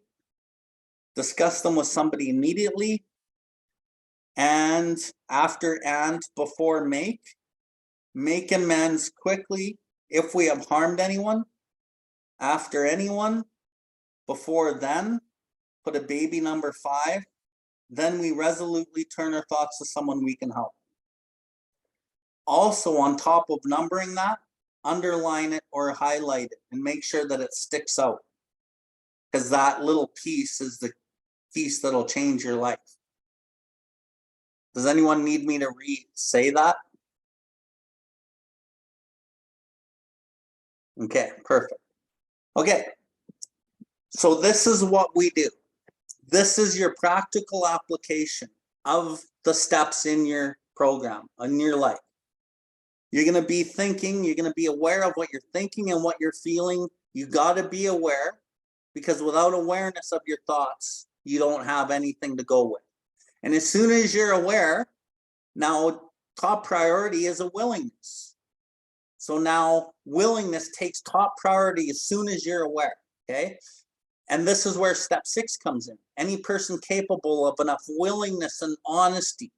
Discuss them with somebody immediately. And after and before make amends quickly if we have harmed anyone. After anyone, before then, put a baby number 5. Then we resolutely turn our thoughts to someone we can help. Also, on top of numbering that, underline it or highlight it and make sure that it sticks out. Because that little piece is the piece that'll change your life. Does anyone need me to say that? Okay, perfect. Okay, so this is what we do. This is your practical application of the steps in your program, in your life. You're going to be thinking, you're going to be aware of what you're thinking and what you're feeling. You got to be aware, because without awareness of your thoughts, you don't have anything to go with. And as soon as you're aware, now top priority is a willingness. So now willingness takes top priority as soon as you're aware, okay? And this is where step 6 comes in. Any person capable of enough willingness and honesty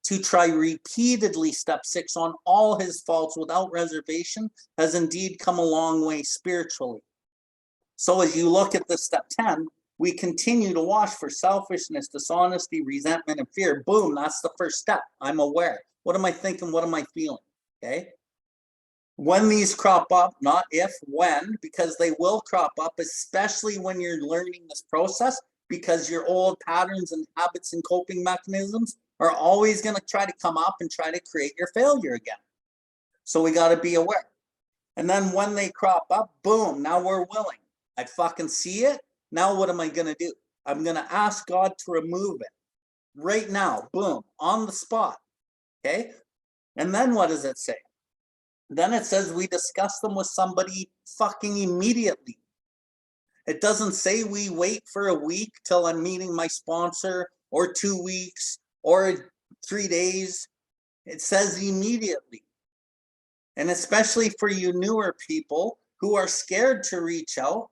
to try repeatedly step 6 on all his faults without reservation has indeed come a long way spiritually. So as you look at this step 10, we continue to watch for selfishness, dishonesty, resentment, and fear. Boom, that's the first step. I'm aware. What am I thinking? What am I feeling? Okay. When these crop up, not if, when, because they will crop up, especially when you're learning this process, because your old patterns and habits and coping mechanisms are always going to try to come up and try to create your failure again. So we got to be aware. And then when they crop up, boom, now we're willing. I fucking see it. Now what am I going to do? I'm going to ask God to remove it right now. Boom, on the spot. Okay. And then what does it say? Then it says we discuss them with somebody fucking immediately. It doesn't say we wait for a week till I'm meeting my sponsor, or 2 weeks, or 3 days. It says immediately. And especially for you newer people who are scared to reach out,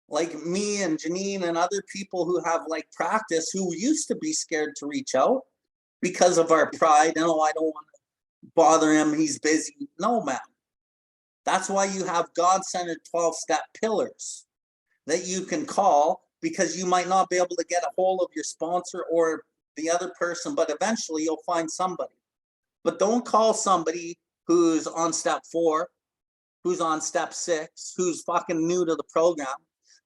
like me and Janine and other people who have like practice, who used to be scared to reach out because of our pride. No, I don't want to bother him, he's busy. No, man. That's why you have God-centered 12-step pillars that you can call, because you might not be able to get a hold of your sponsor or the other person, but eventually you'll find somebody. But don't call somebody who's on step 4, who's on step 6, who's fucking new to the program,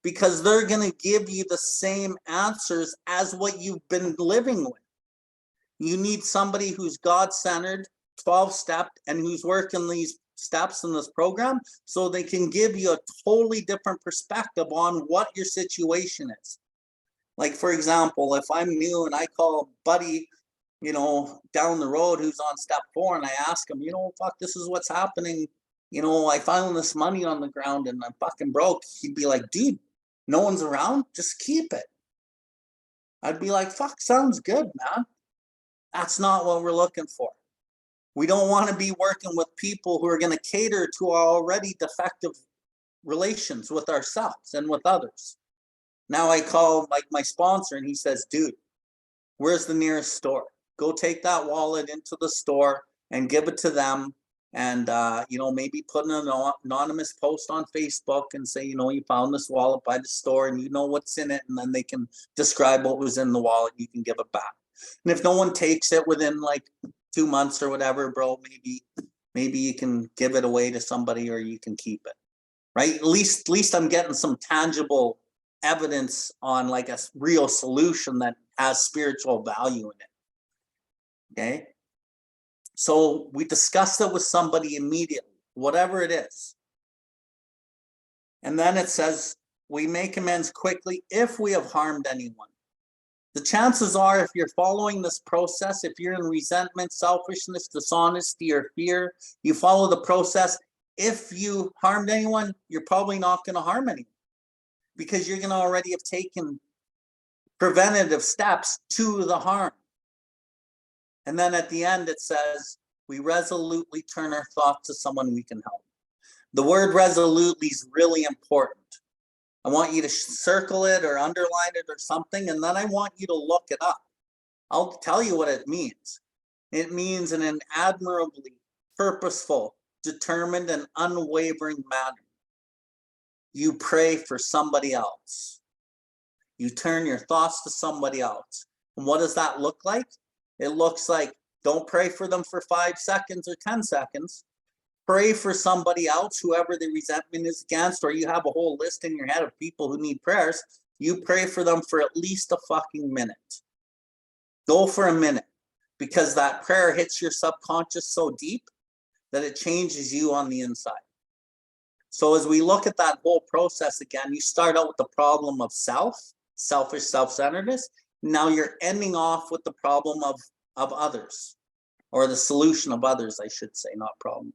because they're going to give you the same answers as what you've been living with. You need somebody who's God-centered, 12-step, and who's working these steps in this program, so they can give you a totally different perspective on what your situation is. Like, for example, if I'm new and I call a buddy, down the road who's on step 4, and I ask him, fuck, this is what's happening. I found this money on the ground and I'm fucking broke. He'd be like, dude, no one's around, just keep it. I'd be like, fuck, sounds good, man. That's not what we're looking for. We don't want to be working with people who are going to cater to our already defective relations with ourselves and with others. Now I call like my sponsor and he says, dude, where's the nearest store? Go take that wallet into the store and give it to them. And, you know, maybe put an anonymous post on Facebook and say, you know, you found this wallet by the store and you know what's in it. And then they can describe what was in the wallet. You can give it back. And if no one takes it within like 2 months or whatever, bro, maybe you can give it away to somebody or you can keep it, right? At least I'm getting some tangible evidence on like a real solution that has spiritual value in it. Okay. So we discussed it with somebody immediately, whatever it is. And then it says, we make amends quickly if we have harmed anyone. The chances are, if you're following this process, if you're in resentment, selfishness, dishonesty, or fear, you follow the process. If you harmed anyone, you're probably not going to harm anyone because you're going to already have taken preventative steps to the harm. And then at the end, it says, we resolutely turn our thoughts to someone we can help. The word resolutely is really important. I want you to circle it or underline it or something, and then I want you to look it up. I'll tell you what it means. It means in an admirably purposeful, determined, and unwavering manner. You pray for somebody else. You turn your thoughts to somebody else. And what does that look like? It looks like, don't pray for them for 5 seconds or 10 seconds. Pray for somebody else, whoever the resentment is against, or you have a whole list in your head of people who need prayers. You pray for them for at least a fucking minute. Go for a minute, because that prayer hits your subconscious so deep that it changes you on the inside. So as we look at that whole process again, you start out with the problem of selfish self-centeredness. Now you're ending off with the problem of others, or the solution of others, I should say, not problem.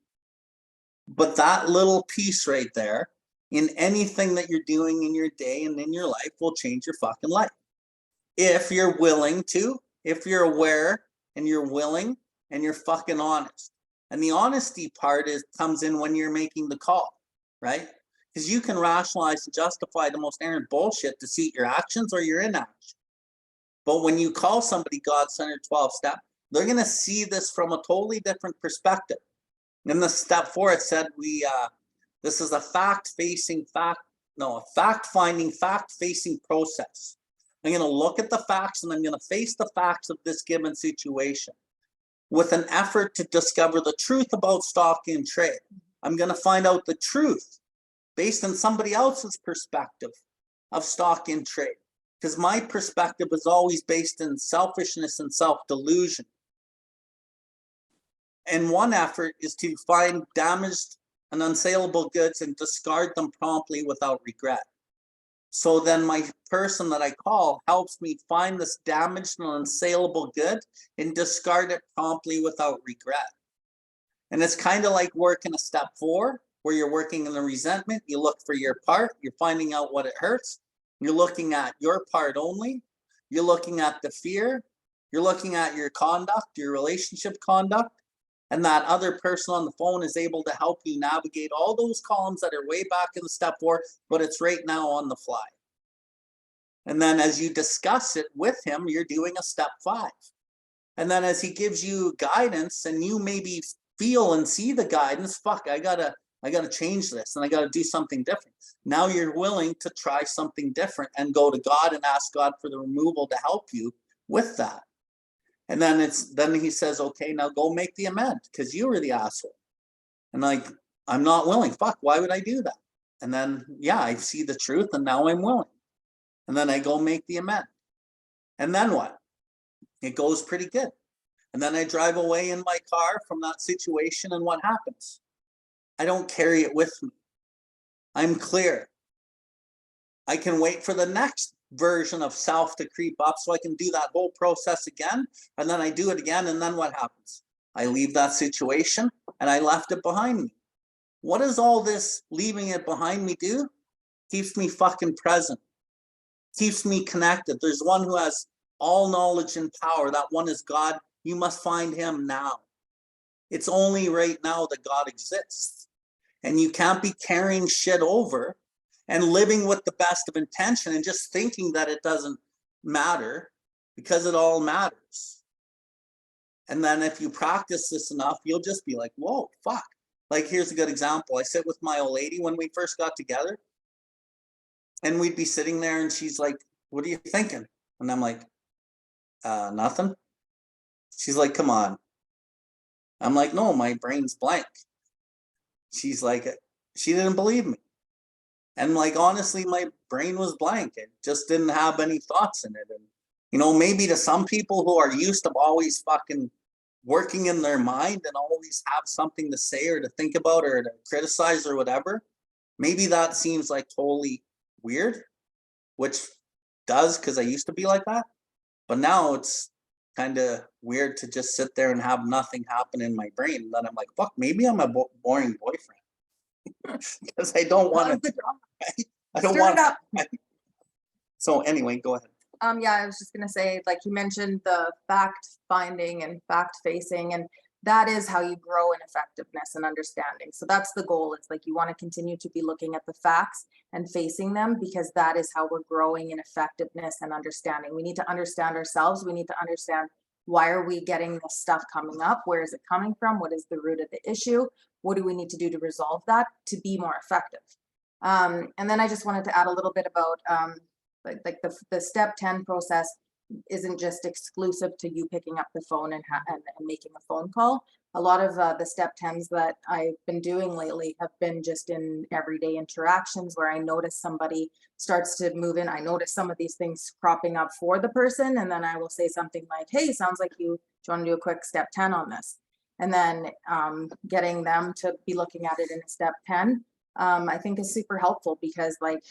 But that little piece right there, in anything that you're doing in your day and in your life, will change your fucking life. If you're willing to, if you're aware and you're willing and you're fucking honest. And the honesty part comes in when you're making the call, right? Because you can rationalize and justify the most errant bullshit to suit your actions or your inaction. But when you call somebody God-centered 12-step, they're going to see this from a totally different perspective. In the step 4, it said this is a fact-finding, fact-facing process. I'm going to look at the facts and I'm going to face the facts of this given situation with an effort to discover the truth about stock in trade. I'm going to find out the truth based on somebody else's perspective of stock in trade. Because my perspective is always based in selfishness and self-delusion. And one effort is to find damaged and unsaleable goods and discard them promptly without regret. So then my person that I call helps me find this damaged and unsaleable good and discard it promptly without regret. And it's kind of like working a step 4, where you're working in the resentment. You look for your part, you're finding out what it hurts. You're looking at your part only. You're looking at the fear. You're looking at your conduct, your relationship conduct. And that other person on the phone is able to help you navigate all those columns that are way back in the step 4, but it's right now on the fly. And then as you discuss it with him, you're doing a step 5. And then as he gives you guidance and you maybe feel and see the guidance, fuck, I gotta change this and I gotta do something different. Now you're willing to try something different and go to God and ask God for the removal to help you with that. And then he says, okay, now go make the amend because you were the asshole. And like, I'm not willing. Fuck, why would I do that? And then, yeah, I see the truth and now I'm willing. And then I go make the amend. And then what? It goes pretty good. And then I drive away in my car from that situation, and what happens? I don't carry it with me. I'm clear. I can wait for the next version of self to creep up so I can do that whole process again, and then I do it again, and then what happens? I leave that situation and I left it behind me. What does all this leaving it behind me do? Keeps me fucking present. Keeps me connected. There's one who has all knowledge and power. That one is God. You must find him now. It's only right now that God exists. And you can't be carrying shit over and living with the best of intention and just thinking that it doesn't matter, because it all matters. And then if you practice this enough, you'll just be like, whoa, fuck. Like, here's a good example. I sit with my old lady when we first got together, and we'd be sitting there and she's like, what are you thinking? And I'm like, nothing. She's like, come on. I'm like, no, my brain's blank. She's like, she didn't believe me. And like, honestly, my brain was blank. It just didn't have any thoughts in it. And, you know, maybe to some people who are used to always fucking working in their mind and always have something to say or to think about or to criticize or whatever, maybe that seems like totally weird, which does, because I used to be like that. But now it's kind of weird to just sit there and have nothing happen in my brain. And then I'm like, fuck, maybe I'm a boring boyfriend. Because I don't want to. I don't want to. So anyway, go ahead. Yeah, I was just gonna say, like you mentioned, the fact finding and fact facing, and that is how you grow in effectiveness and understanding. So that's the goal. It's like you want to continue to be looking at the facts and facing them, because that is how we're growing in effectiveness and understanding. We need to understand ourselves. We need to understand, why are we getting this stuff coming up? Where is it coming from? What is the root of the issue? What do we need to do to resolve that to be more effective? And then I just wanted to add a little bit about like the step 10 process isn't just exclusive to you picking up the phone and making a phone call. A lot of the step 10s that I've been doing lately have been just in everyday interactions where I notice somebody starts to move in. I notice some of these things cropping up for the person, and then I will say something like, hey, sounds like do you want to do a quick step 10 on this? And then getting them to be looking at it in a step 10, I think is super helpful, because like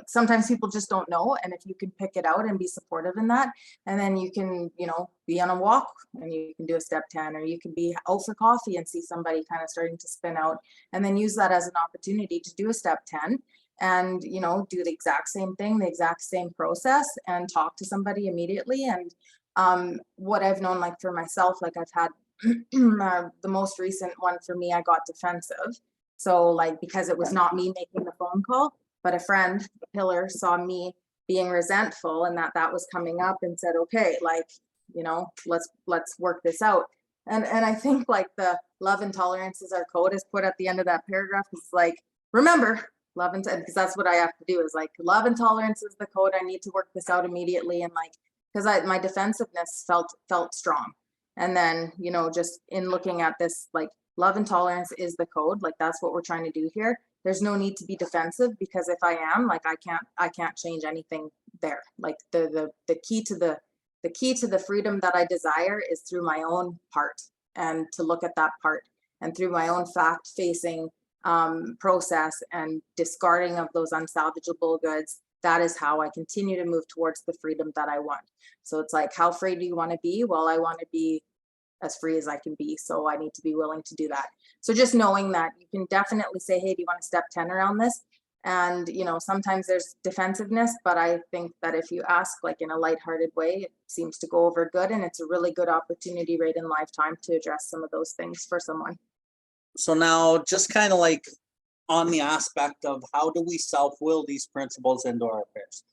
sometimes people just don't know, and if you can pick it out and be supportive in that, and then you can, you know, be on a walk and you can do a step 10, or you can be out for coffee and see somebody kind of starting to spin out, and then use that as an opportunity to do a step 10 and, you know, do the exact same thing, the exact same process, and talk to somebody immediately. And what I've known, like for myself, like I've had the most recent one for me, I got defensive. So like, because it was not me making the phone call, but a friend, a pillar, saw me being resentful and that was coming up, and said, okay, like, you know, let's work this out. And I think like the love and tolerance is our code is put at the end of that paragraph. It's like, remember, love and, because that's what I have to do, is like, love and tolerance is the code. I need to work this out immediately. And like, because my defensiveness felt strong. And then, you know, just in looking at this, like, love and tolerance is the code. Like, that's what we're trying to do here. There's no need to be defensive, because if I am, like, I can't change anything there. Like the key to the freedom that I desire is through my own part, and to look at that part, and through my own fact facing process and discarding of those unsalvageable goods. That is how I continue to move towards the freedom that I want. So it's like, how free do you want to be? Well, I want to be as free as I can be. So I need to be willing to do that. So just knowing that you can definitely say, hey, do you want to step 10 around this? And, you know, sometimes there's defensiveness, but I think that if you ask like in a lighthearted way, it seems to go over good. And it's a really good opportunity right in lifetime to address some of those things for someone. So now just kind of like on the aspect of how do we self-will these principles into our affairs?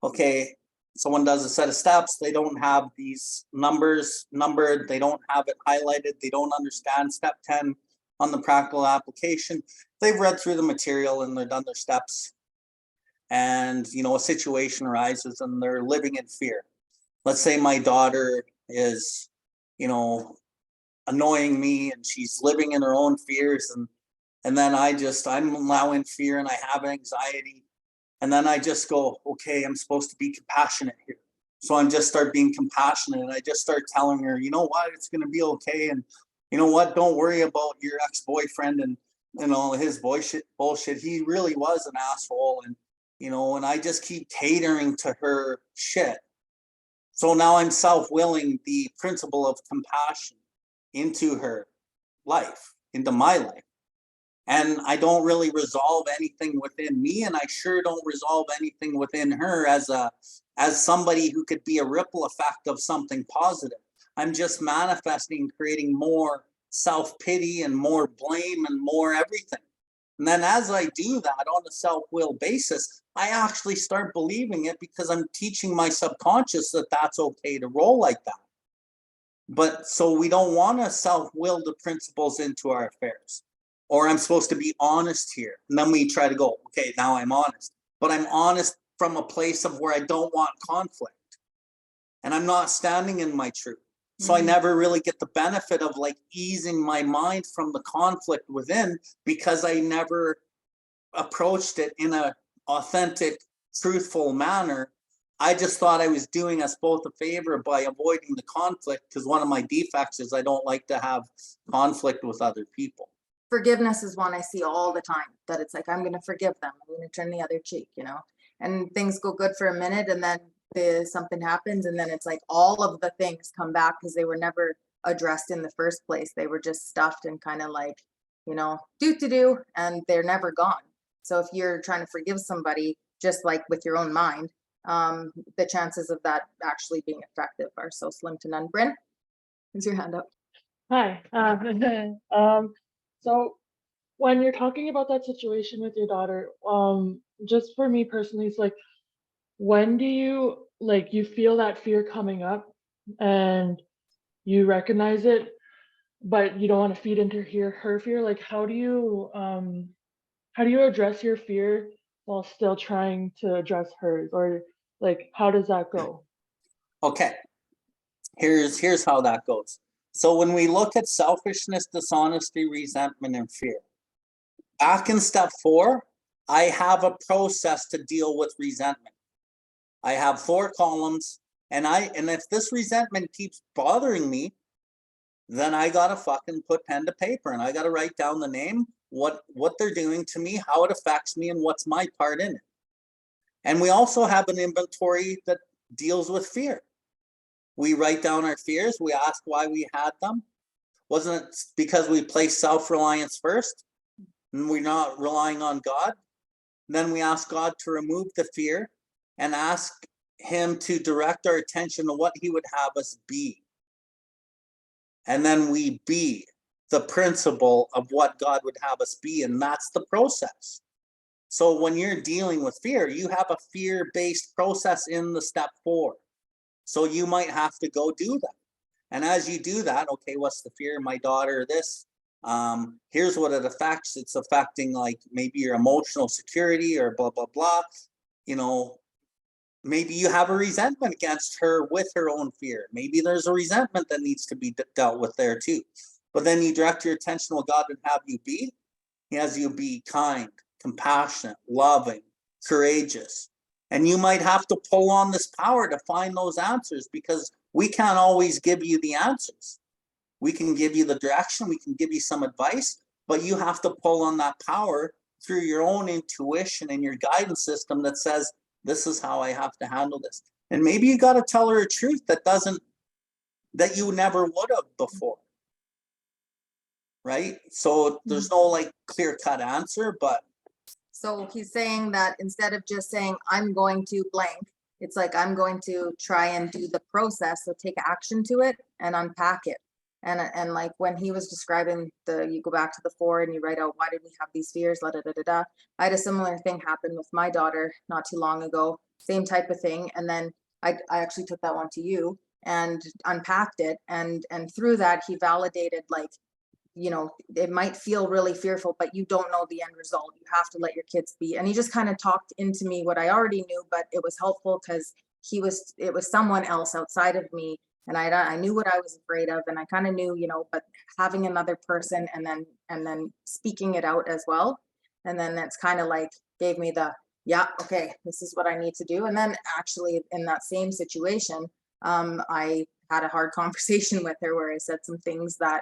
Okay, someone does a set of steps, they don't have these numbers numbered, they don't have it highlighted, they don't understand step 10 on the practical application. They've read through the material and they've done their steps, and you know, a situation arises and they're living in fear. Let's say my daughter is, you know, annoying me and she's living in her own fears, and then I'm allowing fear and I have anxiety. And then I just go, okay, I'm supposed to be compassionate here. So I'm just start being compassionate, and I just start telling her, you know what, it's going to be okay. And you know what, don't worry about your ex-boyfriend and, you know, his bullshit. He really was an asshole. And, you know, and I just keep catering to her shit. So now I'm self-willing the principle of compassion into her life, into my life. And I don't really resolve anything within me, and I sure don't resolve anything within her as somebody who could be a ripple effect of something positive. I'm just manifesting, creating more self-pity and more blame and more everything. And then as I do that on a self-will basis, I actually start believing it because I'm teaching my subconscious that that's okay to roll like that. But so we don't want to self-will the principles into our affairs. Or I'm supposed to be honest here. And then we try to go, okay, now I'm honest. But I'm honest from a place of where I don't want conflict. And I'm not standing in my truth. So I never really get the benefit of like easing my mind from the conflict within because I never approached it in a authentic, truthful manner. I just thought I was doing us both a favor by avoiding the conflict because one of my defects is I don't like to have conflict with other people. Forgiveness is one I see all the time, that it's like, I'm going to forgive them. I'm going to turn the other cheek, you know, and things go good for a minute and then something happens. And then it's like all of the things come back because they were never addressed in the first place. They were just stuffed and kind of like, you know, do, and they're never gone. So if you're trying to forgive somebody, just like with your own mind, the chances of that actually being effective are so slim to none. Bryn, is your hand up? Hi. So when you're talking about that situation with your daughter, just for me personally, it's like, when do you you feel that fear coming up and you recognize it, but you don't want to feed into her fear? Like, how do you address your fear while still trying to address hers, or like, how does that go? Okay, here's how that goes. So when we look at selfishness, dishonesty, resentment, and fear, back in step 4, I have a process to deal with resentment. I have 4 columns, and if this resentment keeps bothering me, then I gotta fucking put pen to paper and I gotta write down the name, what they're doing to me, how it affects me, and what's my part in it. And we also have an inventory that deals with fear. We write down our fears. We ask why we had them. Wasn't it because we place self-reliance first and we're not relying on God? Then we ask God to remove the fear and ask him to direct our attention to what he would have us be. And then we be the principle of what God would have us be. And that's the process. So when you're dealing with fear, you have a fear-based process in the step 4. So you might have to go do that. And as you do that, okay, what's the fear? My daughter, this, here's what it affects. It's affecting like maybe your emotional security or blah, blah, blah. You know, maybe you have a resentment against her with her own fear. Maybe there's a resentment that needs to be dealt with there too. But then you direct your attention to what God would have you be. He has you be kind, compassionate, loving, courageous. And you might have to pull on this power to find those answers because we can't always give you the answers. We can give you the direction, we can give you some advice, but you have to pull on that power through your own intuition and your guidance system that says, this is how I have to handle this. And maybe you got to tell her a truth that you never would have before. Right? So there's no like clear-cut answer, but. So he's saying that instead of just saying, I'm going to blank, it's like, I'm going to try and do the process. So take action to it and unpack it. And like when he was describing you go back to the 4 and you write out, why did we have these fears? I had a similar thing happen with my daughter not too long ago, same type of thing. And then I actually took that one to you and unpacked it. And through that, he validated, like, you know, it might feel really fearful, but you don't know the end result. You have to let your kids be. And he just kind of talked into me what I already knew, but it was helpful because it was someone else outside of me. And I knew what I was afraid of, and I kind of knew, you know, but having another person and then speaking it out as well. And then that's kind of like gave me the, yeah, okay, this is what I need to do. And then actually in that same situation, I had a hard conversation with her where I said some things that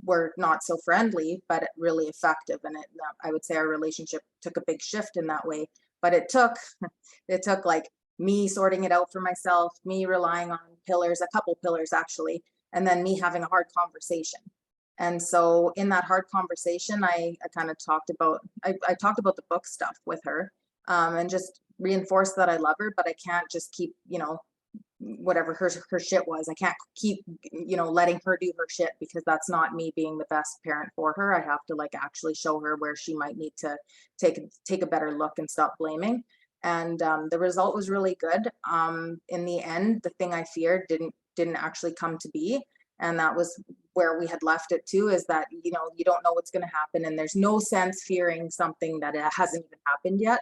were not so friendly, but really effective. And I would say our relationship took a big shift in that way, but it took like me sorting it out for myself, me relying on a couple pillars actually, and then me having a hard conversation. And so in that hard conversation, I kind of talked about the book stuff with her, and just reinforced that I love her, but I can't just keep, you know, whatever her shit was. I can't keep, letting her do her shit, because that's not me being the best parent for her. I have to like actually show her where she might need to take a better look and stop blaming. And the result was really good. In the end, the thing I feared didn't actually come to be. And that was where we had left it too, is that, you don't know what's going to happen, and there's no sense fearing something that it hasn't even happened yet.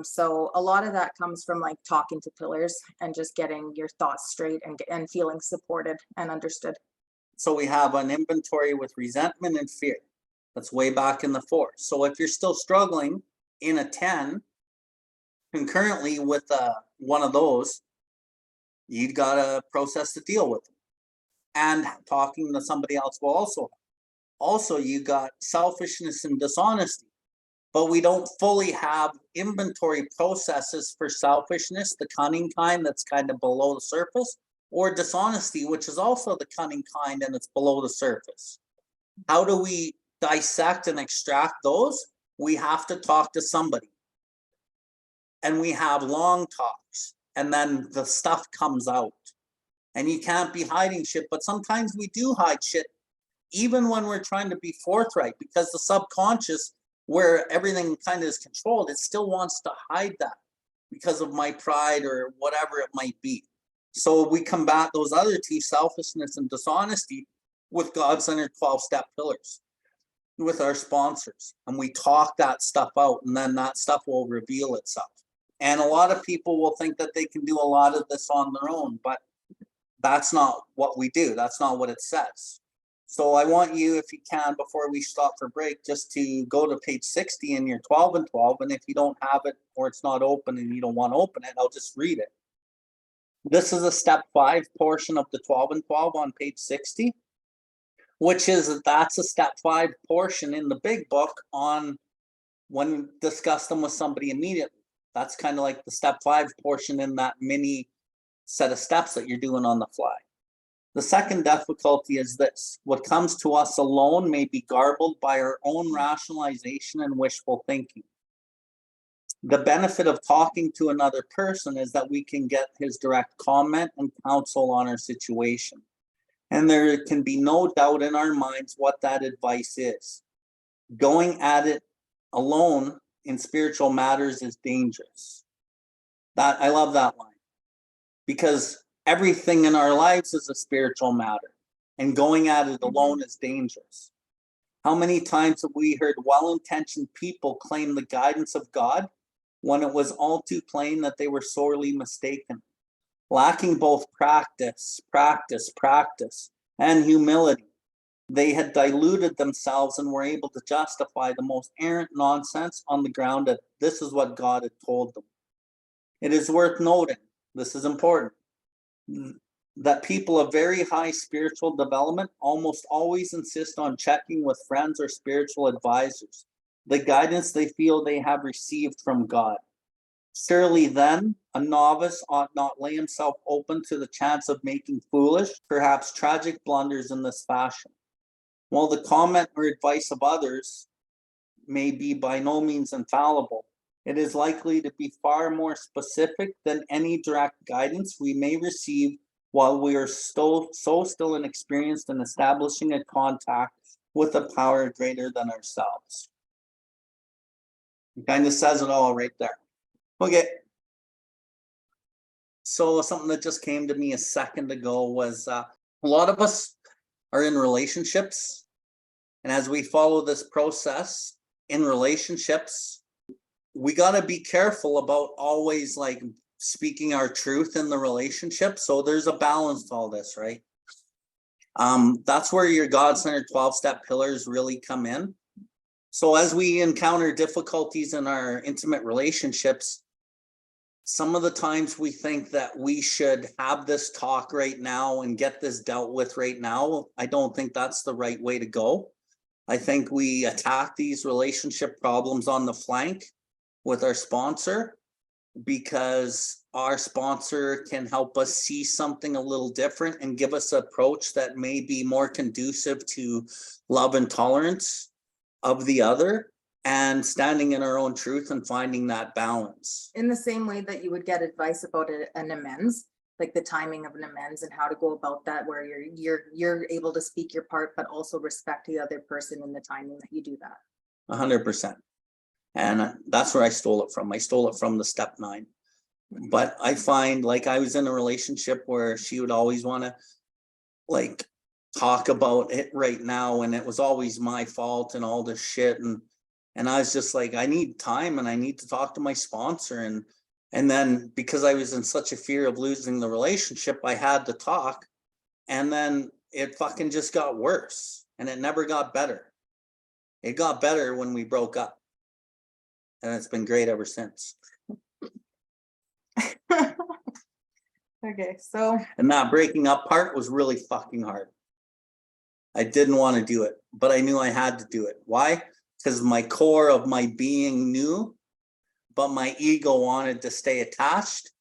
So a lot of that comes from like talking to pillars and just getting your thoughts straight and feeling supported and understood. So we have an inventory with resentment and fear. That's way back in the 4. So if you're still struggling in a 10, concurrently with one of those, you've got to process to deal with them. And talking to somebody else will also you got selfishness and dishonesty, but we don't fully have inventory processes for selfishness, the cunning kind that's kind of below the surface, or dishonesty, which is also the cunning kind and it's below the surface. How do we dissect and extract those? We have to talk to somebody, and we have long talks, and then the stuff comes out. And you can't be hiding shit, but sometimes we do hide shit, even when we're trying to be forthright, because the subconscious, where everything kind of is controlled, it still wants to hide that because of my pride or whatever it might be. So we combat those other two, selfishness and dishonesty, with God-centered 12-step pillars, with our sponsors. And we talk that stuff out, and then that stuff will reveal itself. And a lot of people will think that they can do a lot of this on their own, but that's not what we do. That's not what it says. So I want you, if you can, before we stop for break, just to go to page 60 in your 12 and 12. And if you don't have it, or it's not open and you don't want to open it, I'll just read it. This is a step 5 portion of the 12 and 12 on page 60, which is, that's a step 5 portion in the big book on when you discuss them with somebody immediately. That's kind of like the step 5 portion in that mini set of steps that you're doing on the fly. The second difficulty is this: what comes to us alone may be garbled by our own rationalization and wishful thinking. The benefit of talking to another person is that we can get his direct comment and counsel on our situation. And there can be no doubt in our minds what that advice is. Going at it alone in spiritual matters is dangerous. I love that line, because everything in our lives is a spiritual matter, and going at it alone is dangerous. How many times have we heard well-intentioned people claim the guidance of God when it was all too plain that they were sorely mistaken? Lacking both practice, and humility, they had diluted themselves and were able to justify the most errant nonsense on the ground that this is what God had told them. It is worth noting, this is important, that people of very high spiritual development almost always insist on checking with friends or spiritual advisors the guidance they feel they have received from God. Surely then, a novice ought not lay himself open to the chance of making foolish, perhaps tragic blunders in this fashion. While the comment or advice of others may be by no means infallible, it is likely to be far more specific than any direct guidance we may receive while we are so still inexperienced in establishing a contact with a power greater than ourselves. It kind of says it all right there. Okay. So something that just came to me a second ago was a lot of us are in relationships. And as we follow this process in relationships, we got to be careful about always like speaking our truth in the relationship. So there's a balance to all this, right? That's where your God-centered 12-step pillars really come in. So as we encounter difficulties in our intimate relationships, some of the times we think that we should have this talk right now and get this dealt with right now. I don't think that's the right way to go. I think we attack these relationship problems on the flank with our sponsor, because our sponsor can help us see something a little different and give us an approach that may be more conducive to love and tolerance of the other, and standing in our own truth and finding that balance. In the same way that you would get advice about an amends, like the timing of an amends and how to go about that, where you're able to speak your part, but also respect the other person in the timing that you do that. 100%. And that's where I stole it from. I stole it from the STEP10. But I find, like, I was in a relationship where she would always want to like talk about it right now, and it was always my fault and all this shit. And I was just like, I need time and I need to talk to my sponsor. And then because I was in such a fear of losing the relationship, I had to talk. And then it fucking just got worse, and it never got better. It got better when we broke up. And it's been great ever since. Okay, so And that breaking up part was really fucking hard. I didn't want to do it, but I knew I had to do it. Why? Because my core of my being knew, but my ego wanted to stay attached.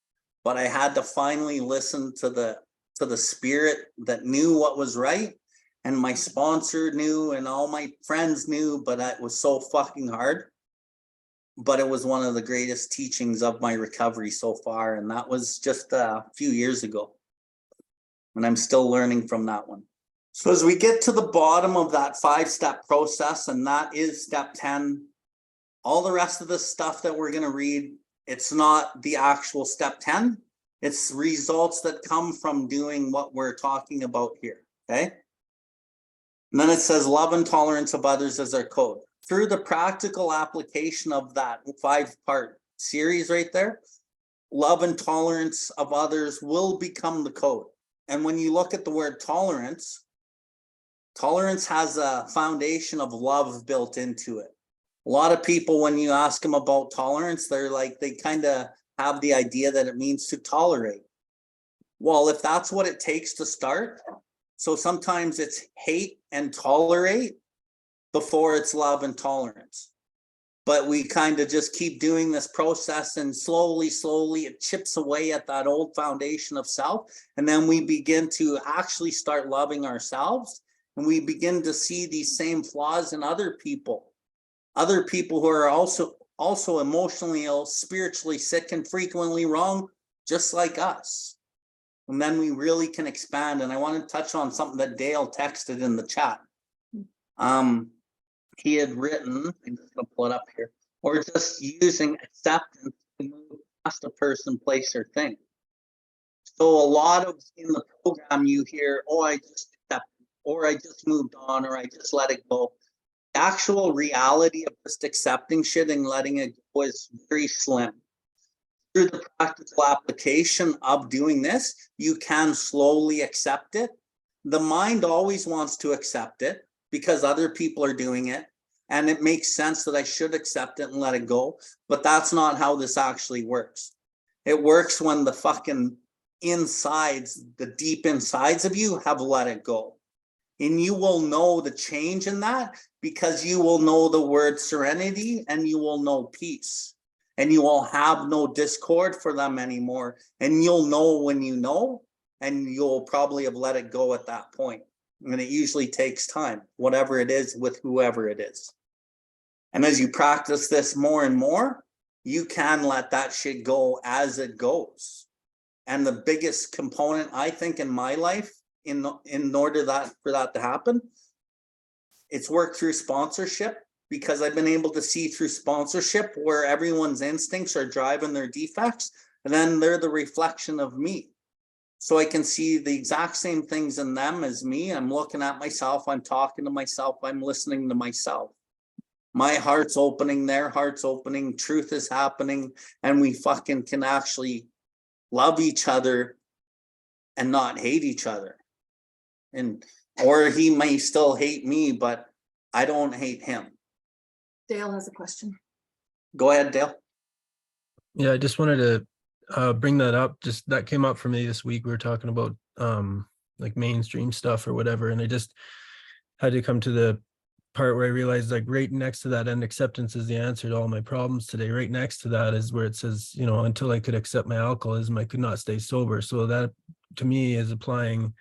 But I had to finally listen to the spirit that knew what was right. And my sponsor knew, and all my friends knew, but it was so fucking hard. But it was one of the greatest teachings of my recovery so far. And that was just a few years ago. And I'm still learning from that one. So as we get to the bottom of that 5-step process, and that is step 10, all the rest of the stuff that we're going to read, it's not the actual step 10. It's results that come from doing what we're talking about here. Okay. And then it says love and tolerance of others as our code. Through the practical application of that 5-part series right there, love and tolerance of others will become the code. And when you look at the word tolerance, tolerance has a foundation of love built into it. A lot of people, when you ask them about tolerance, they're like, they kind of have the idea that it means to tolerate. Well, if that's what it takes to start, so sometimes it's hate and tolerate before it's love and tolerance. But we kind of just keep doing this process, and slowly it chips away at that old foundation of self. And then we begin to actually start loving ourselves, and we begin to see these same flaws in other people who are also emotionally ill, spiritually sick, and frequently wrong, just like us. And then we really can expand. And I want to touch on something that Dale texted in the chat. He had written, I'm just going to pull it up here, or just using acceptance to move past a person, place, or thing. So a lot of in the program you hear, oh, I just accepted, or I just moved on, or I just let it go. The actual reality of just accepting shit and letting it go is very slim. Through the practical application of doing this, you can slowly accept it. The mind always wants to accept it because other people are doing it, and it makes sense that I should accept it and let it go. But that's not how this actually works. It works when the fucking insides, the deep insides of you have let it go. And you will know the change in that because you will know the word serenity, and you will know peace, and you will have no discord for them anymore. And you'll know when you know, and you'll probably have let it go at that point. And it usually takes time, whatever it is, with whoever it is. And as you practice this more and more, you can let that shit go as it goes. And the biggest component, I think, in my life, in order for that to happen, it's worked through sponsorship, because I've been able to see through sponsorship where everyone's instincts are driving their defects, and then they're the reflection of me. So I can see the exact same things in them as me. I'm looking at myself, I'm talking to myself, I'm listening to myself. My heart's opening, their heart's opening, truth is happening, and we fucking can actually love each other and not hate each other. Or he may still hate me, but I don't hate him. Dale has a question. Go ahead, Dale. Yeah, I just wanted to bring that up. Just that came up for me this week. We were talking about like mainstream stuff or whatever, and I just had to come to the part where I realized, like, right next to that, and acceptance is the answer to all my problems today. Right next to that is where it says, you know, until I could accept my alcoholism, I could not stay sober. So that to me is applying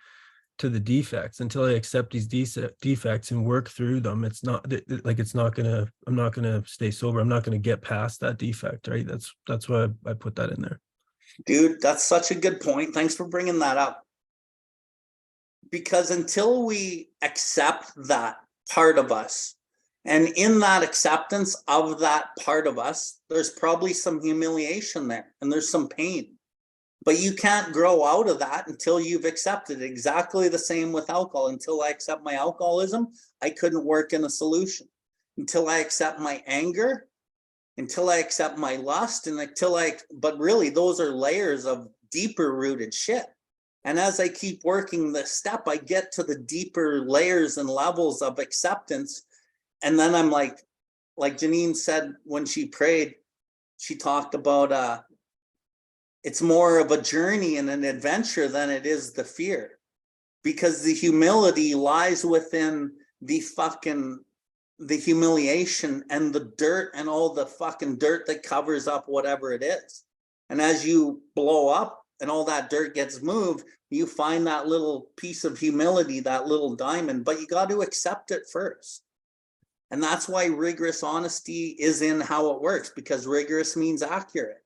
to the defects. Until I accept these defects and work through them, it's not like, I'm not gonna stay sober. I'm not gonna get past that defect, right? That's why I put that in there. Dude, that's such a good point. Thanks for bringing that up. Because until we accept that part of us, and in that acceptance of that part of us, there's probably some humiliation there and there's some pain. But you can't grow out of that until you've accepted it. Exactly the same with alcohol. Until I accept my alcoholism, I couldn't work in a solution. Until I accept my anger, until I accept my lust, and but really those are layers of deeper rooted shit. And as I keep working this step, I get to the deeper layers and levels of acceptance. And then I'm like Janine said when she prayed, she talked about it's more of a journey and an adventure than it is the fear. Because the humility lies within the humiliation and the dirt and all the fucking dirt that covers up whatever it is. And as you blow up and all that dirt gets moved, you find that little piece of humility, that little diamond, but you got to accept it first. And that's why rigorous honesty is in how it works, because rigorous means accurate.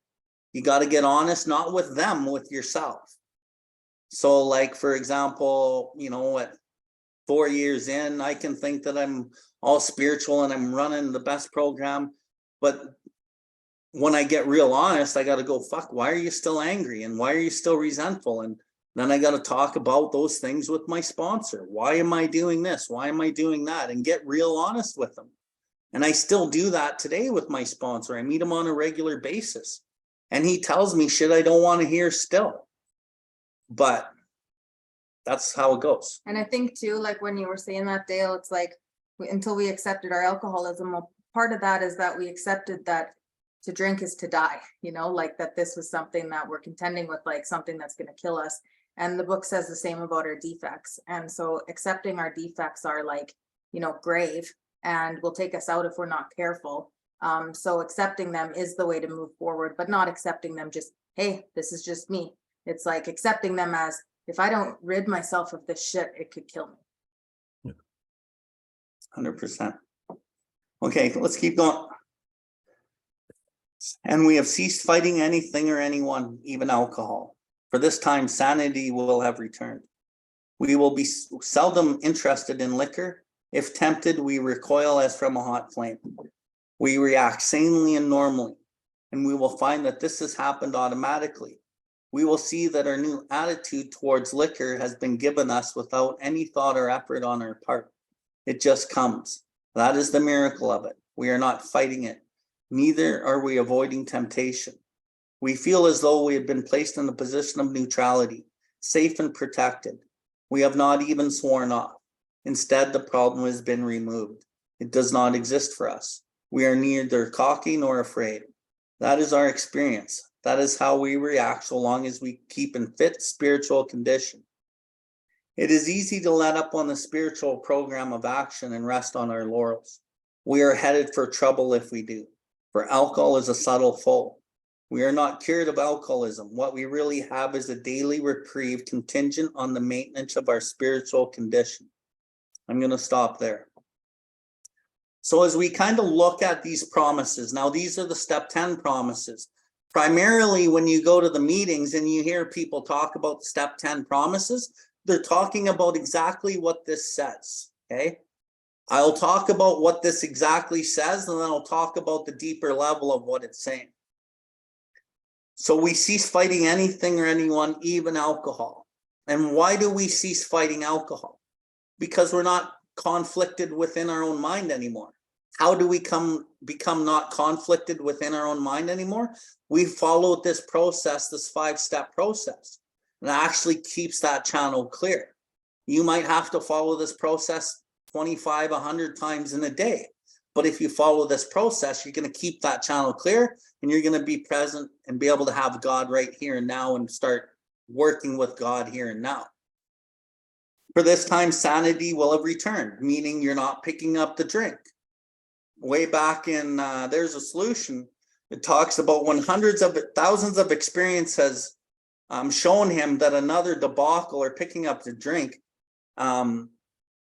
You got to get honest, not with them, with yourself. So like, for example, at 4 years in, I can think that I'm all spiritual and I'm running the best program. But when I get real honest, I got to go, fuck, why are you still angry? And why are you still resentful? And then I got to talk about those things with my sponsor. Why am I doing this? Why am I doing that? And get real honest with them. And I still do that today with my sponsor. I meet him on a regular basis. And he tells me shit I don't want to hear still. But that's how it goes. And I think too, like when you were saying that, Dale, it's like until we accepted our alcoholism, well, part of that is that we accepted that to drink is to die, like that this was something that we're contending with, like something that's going to kill us. And the book says the same about our defects. And so accepting our defects are like, grave and will take us out if we're not careful. So accepting them is the way to move forward, but not accepting them just, hey, this is just me. It's like accepting them as, if I don't rid myself of this shit, it could kill me. 100%. Okay, let's keep going. And we have ceased fighting anything or anyone, even alcohol. For this time, sanity will have returned. We will be seldom interested in liquor. If tempted, we recoil as from a hot flame. We react sanely and normally, and we will find that this has happened automatically. We will see that our new attitude towards liquor has been given us without any thought or effort on our part. It just comes. That is the miracle of it. We are not fighting it. Neither are we avoiding temptation. We feel as though we have been placed in a position of neutrality, safe and protected. We have not even sworn off. Instead, the problem has been removed. It does not exist for us. We are neither cocky nor afraid. That is our experience. That is how we react so long as we keep in fit spiritual condition. It is easy to let up on the spiritual program of action and rest on our laurels. We are headed for trouble if we do, for alcohol is a subtle foe. We are not cured of alcoholism. What we really have is a daily reprieve contingent on the maintenance of our spiritual condition. I'm going to stop there. So as we kind of look at these promises, now these are the step 10 promises. Primarily when you go to the meetings and you hear people talk about the step 10 promises, they're talking about exactly what this says, okay? I'll talk about what this exactly says, and then I'll talk about the deeper level of what it's saying. So we cease fighting anything or anyone, even alcohol. And why do we cease fighting alcohol? Because we're not conflicted within our own mind anymore. How do we become not conflicted within our own mind anymore? We followed this process, this 5-step process, and it actually keeps that channel clear. You might have to follow this process 25, 100 times in a day. But if you follow this process, you're going to keep that channel clear and you're going to be present and be able to have God right here and now and start working with God here and now. For this time, sanity will have returned, meaning you're not picking up the drink. Way back in There's a Solution, it talks about when thousands of experience has shown him that another debacle or picking up the drink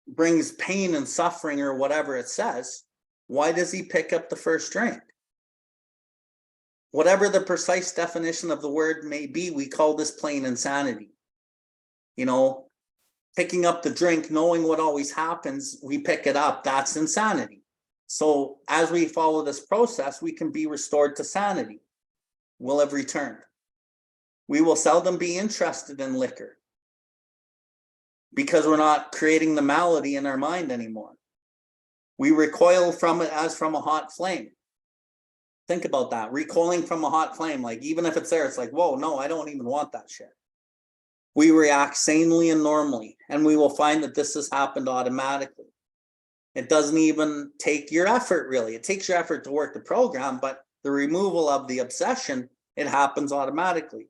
brings pain and suffering or whatever it says. Why does he pick up the first drink? whatever the precise definition of the word may be, we call this plain insanity. You know, picking up the drink, knowing what always happens, we pick it up. That's insanity. So as we follow this process, we can be restored to sanity. We'll have returned. We will seldom be interested in liquor because we're not creating the malady in our mind anymore. We recoil from it as from a hot flame. Think about that. Recoiling from a hot flame, like even if it's there, it's like, whoa, no, I don't even want that shit. We react sanely and normally, and we will find that this has happened automatically. It doesn't even take your effort, really. It takes your effort to work the program, but the removal of the obsession, it happens automatically.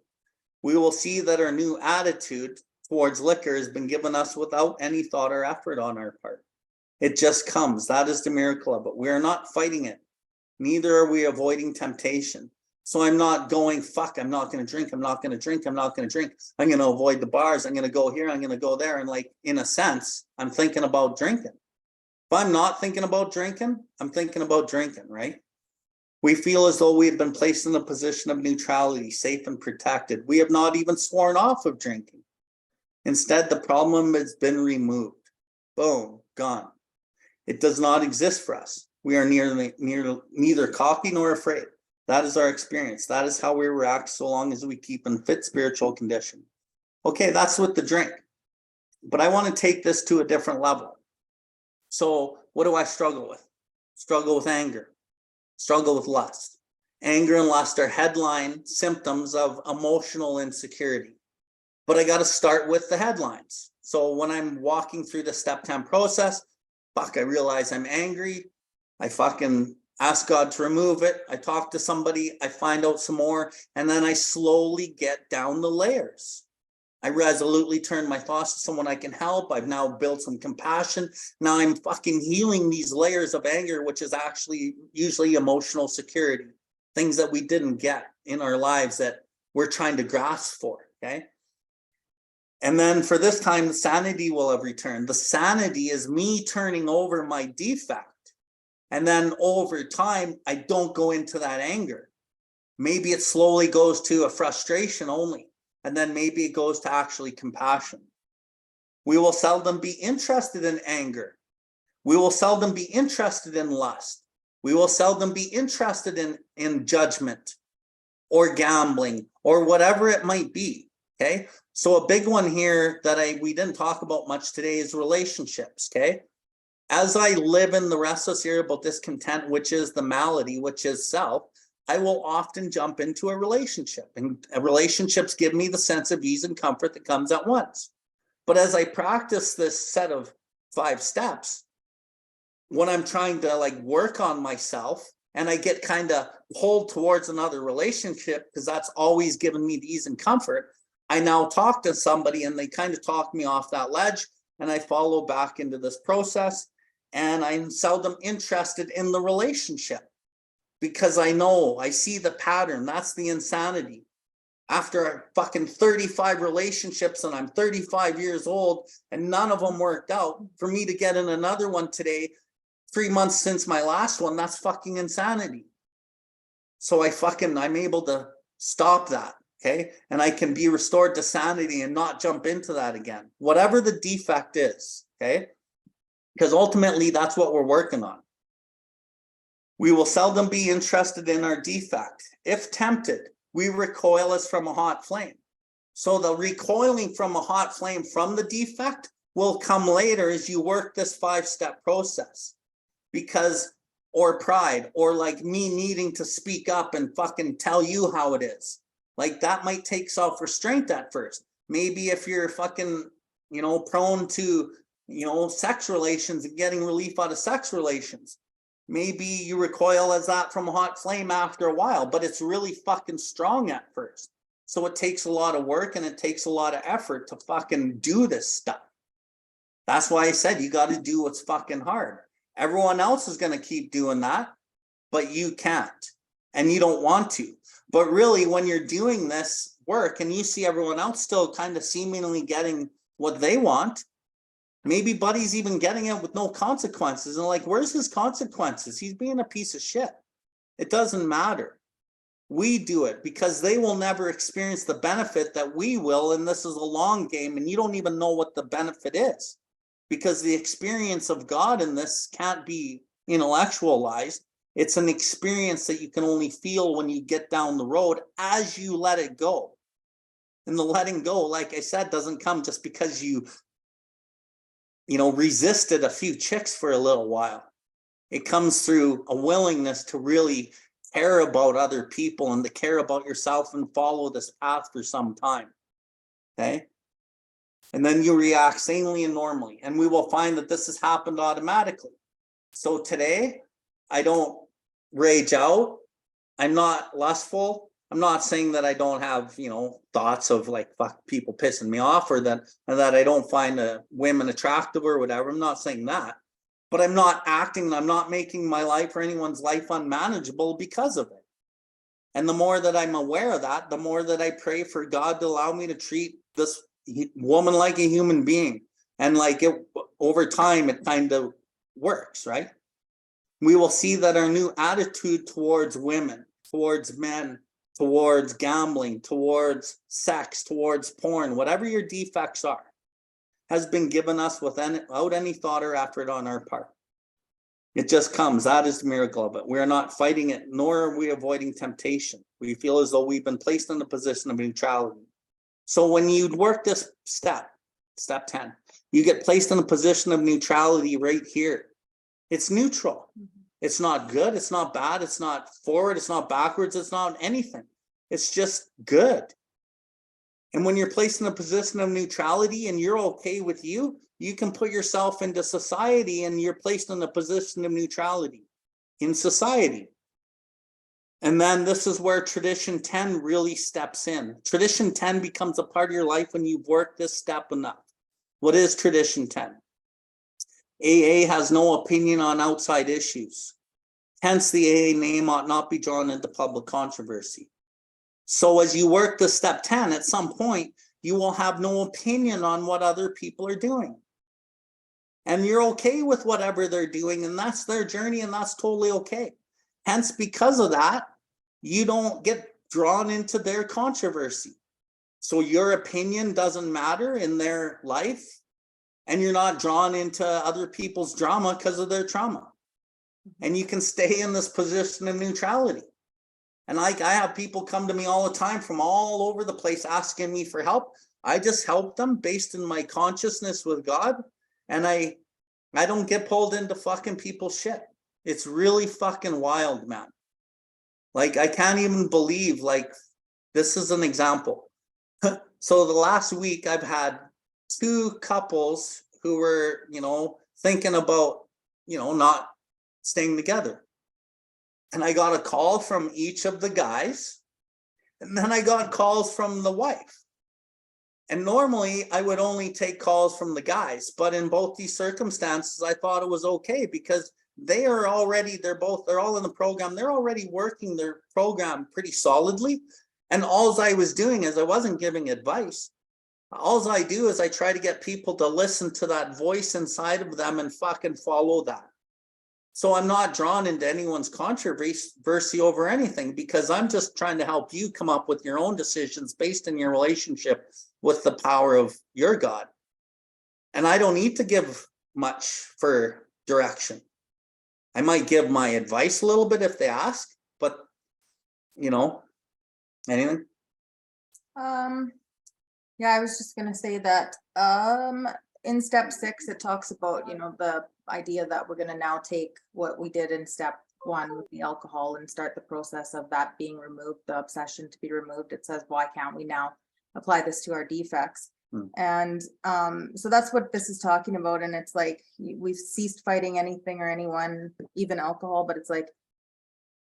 We will see that our new attitude towards liquor has been given us without any thought or effort on our part. It just comes. That is the miracle of it. We are not fighting it. Neither are we avoiding temptation. So I'm not going, fuck, I'm not going to drink. I'm not going to drink. I'm not going to drink. I'm going to avoid the bars. I'm going to go here. I'm going to go there. And like, in a sense, I'm thinking about drinking. If I'm not thinking about drinking, I'm thinking about drinking, right? We feel as though we have been placed in a position of neutrality, safe and protected. We have not even sworn off of drinking. Instead, the problem has been removed. Boom, gone. It does not exist for us. We are neither cocky nor afraid. That is our experience. That is how we react so long as we keep in fit spiritual condition. Okay, that's with the drink. But I want to take this to a different level. So what do I struggle with? Struggle with anger. Struggle with lust. Anger and lust are headline symptoms of emotional insecurity. But I got to start with the headlines. So when I'm walking through the STEP10 process, fuck, I realize I'm angry. I fucking ask God to remove it. I talk to somebody, I find out some more, and then I slowly get down the layers. I resolutely turn my thoughts to someone I can help. I've now built some compassion. Now I'm fucking healing these layers of anger, which is actually usually emotional security, things that we didn't get in our lives that we're trying to grasp for, okay? And then for this time, the sanity will have returned. The sanity is me turning over my defect. And then over time, I don't go into that anger. Maybe it slowly goes to a frustration only. And then maybe it goes to actually compassion. We will seldom be interested in anger. We will seldom be interested in lust. We will seldom be interested in judgment or gambling or whatever it might be. Okay. So a big one here that we didn't talk about much today is relationships. Okay. As I live in the restless, irritable discontent, which is the malady, which is self, I will often jump into a relationship, and relationships give me the sense of ease and comfort that comes at once. But as I practice this set of 5 steps, when I'm trying to like work on myself and I get kind of pulled towards another relationship, because that's always given me the ease and comfort, I now talk to somebody and they kind of talk me off that ledge, and I follow back into this process, and I'm seldom interested in the relationship because I see the pattern. That's the insanity. After fucking 35 relationships and I'm 35 years old and none of them worked out, for me to get in another one today, 3 months since my last one, that's fucking insanity. So I'm able to stop that. Okay. And I can be restored to sanity and not jump into that again, whatever the defect is. Okay. Because ultimately that's what we're working on. We will seldom be interested in our defect. If tempted, we recoil as from a hot flame. So the recoiling from a hot flame from the defect will come later as you work this 5-step process. Or pride, or like me needing to speak up and fucking tell you how it is. Like that might take self-restraint at first. Maybe if you're fucking, prone to, sex relations and getting relief out of sex relations, maybe you recoil as that from a hot flame after a while, but it's really fucking strong at first. So it takes a lot of work and it takes a lot of effort to fucking do this stuff. That's why I said you got to do what's fucking hard. Everyone else is going to keep doing that, but you can't, and you don't want to. But really, when you're doing this work and you see everyone else still kind of seemingly getting what they want, maybe Buddy's even getting it with no consequences. And like, where's his consequences? He's being a piece of shit. It doesn't matter. we do it, because they will never experience the benefit that we will. And this is a long game, and you don't even know what the benefit is, because the experience of God in this can't be intellectualized. It's an experience that you can only feel when you get down the road as you let it go. And the letting go, like I said, doesn't come just because you resisted a few chicks for a little while. It comes through a willingness to really care about other people and to care about yourself and follow this path for some time. Okay. And then you react sanely and normally. And we will find that this has happened automatically. So today, I don't rage out. I'm not lustful. I'm not saying that I don't have, thoughts of like, fuck, people pissing me off, or that I don't find women attractive or whatever. I'm not saying that. But I'm not acting, I'm not making my life or anyone's life unmanageable because of it. And the more that I'm aware of that, the more that I pray for God to allow me to treat this woman like a human being. And like it, over time, it kind of works, right? We will see that our new attitude towards women, towards men, towards gambling, towards sex, towards porn, whatever your defects are, has been given us without any thought or effort on our part. It just comes. That is the miracle of it. We are not fighting it, nor are we avoiding temptation. We feel as though we've been placed in a position of neutrality. So when you work this step 10, you get placed in a position of neutrality right here. It's neutral. It's not good. It's not bad. It's not forward. It's not backwards. It's not anything. It's just good. And when you're placed in a position of neutrality and you're okay with you, you can put yourself into society and you're placed in a position of neutrality in society. And then this is where tradition 10 really steps in. Tradition 10 becomes a part of your life when you've worked this step enough. What is tradition 10? AA has no opinion on outside issues. Hence, the AA name ought not be drawn into public controversy. So as you work the step 10, at some point, you will have no opinion on what other people are doing. And you're okay with whatever they're doing, and that's their journey, and that's totally okay. Hence, because of that, you don't get drawn into their controversy. So your opinion doesn't matter in their life, and you're not drawn into other people's drama because of their trauma. And you can stay in this position of neutrality. And I have people come to me all the time from all over the place asking me for help. I just help them based in my consciousness with God. And I don't get pulled into fucking people's shit. It's really fucking wild, man. Like, I can't even believe, like, this is an example. So the last week I've had 2 couples who were, thinking about, not staying together. And I got a call from each of the guys, and then I got calls from the wife. And normally I would only take calls from the guys, but in both these circumstances, I thought it was okay because they're all in the program. They're already working their program pretty solidly. And all I was doing is I wasn't giving advice. All I do is I try to get people to listen to that voice inside of them and fucking follow that. So I'm not drawn into anyone's controversy over anything, because I'm just trying to help you come up with your own decisions based on your relationship with the power of your God. And I don't need to give much for direction. I might give my advice a little bit if they ask, but anything? Yeah, I was just gonna say that in step 6, it talks about, the idea that we're gonna now take what we did in step 1 with the alcohol and start the process of that being removed, the obsession to be removed. It says, why can't we now apply this to our defects? And so that's what this is talking about. And it's like, we've ceased fighting anything or anyone, even alcohol, but it's like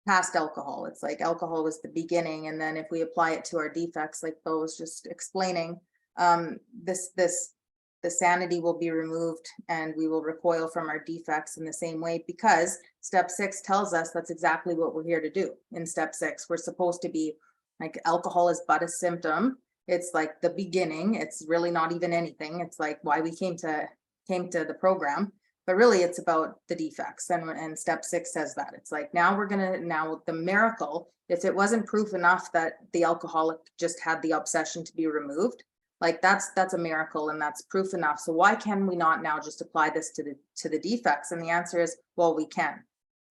past alcohol. It's like alcohol was the beginning. And then if we apply it to our defects, like Bo was just explaining, the sanity will be removed and we will recoil from our defects in the same way, because step 6 tells us that's exactly what we're here to do. In step 6, we're supposed to be like, alcohol is but a symptom. It's like the beginning. It's really not even anything. It's like why we came to the program. but really it's about the defects. And step 6 says that it's like, now the miracle, if it wasn't proof enough that the alcoholic just had the obsession to be removed, like that's a miracle and that's proof enough. So why can we not now just apply this to the defects? And the answer is, well, we can.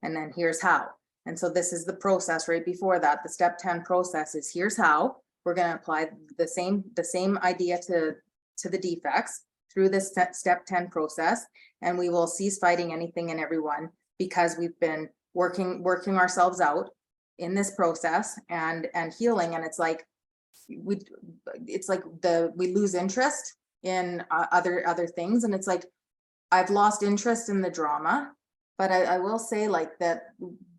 And then here's how. And so this is the process right before that. The step 10 process is, here's how we're going to apply the same idea to the defects through this step 10 process. And we will cease fighting anything and everyone, because we've been working ourselves out in this process and healing. And it's like we lose interest in other things. And it's like, I've lost interest in the drama, but I will say like that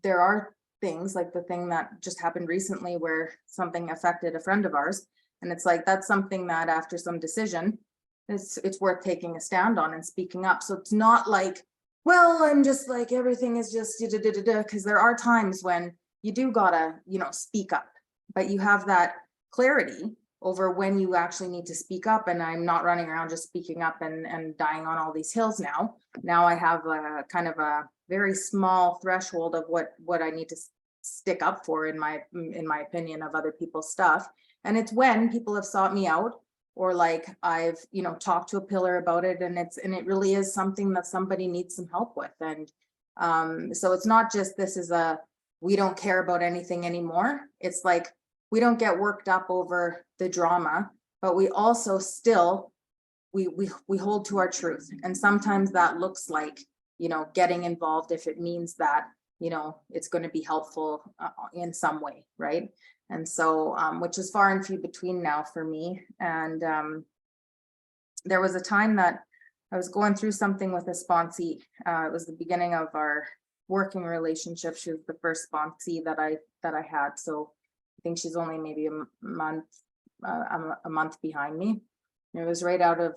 there are things like the thing that just happened recently where something affected a friend of ours. And it's like, that's something that after some decision, it's worth taking a stand on and speaking up. So it's not like, well, I'm just like, everything is just because there are times when you do gotta, speak up, but you have that clarity over when you actually need to speak up. And I'm not running around just speaking up and dying on all these hills now. Now I have a kind of a very small threshold of what I need to stick up for in my opinion of other people's stuff. And it's when people have sought me out, or like I've, talked to a pillar about it, and it really is something that somebody needs some help with. And so it's not just, we don't care about anything anymore. It's like, we don't get worked up over the drama, but we also still, we hold to our truth. And sometimes that looks like, getting involved if it means that, it's going to be helpful in some way. Right. And so, which is far and few between now for me. And there was a time that I was going through something with a sponsee. It was the beginning of our working relationship. She was the first sponsee that I had. So I think she's only maybe a month behind me. And it was right out of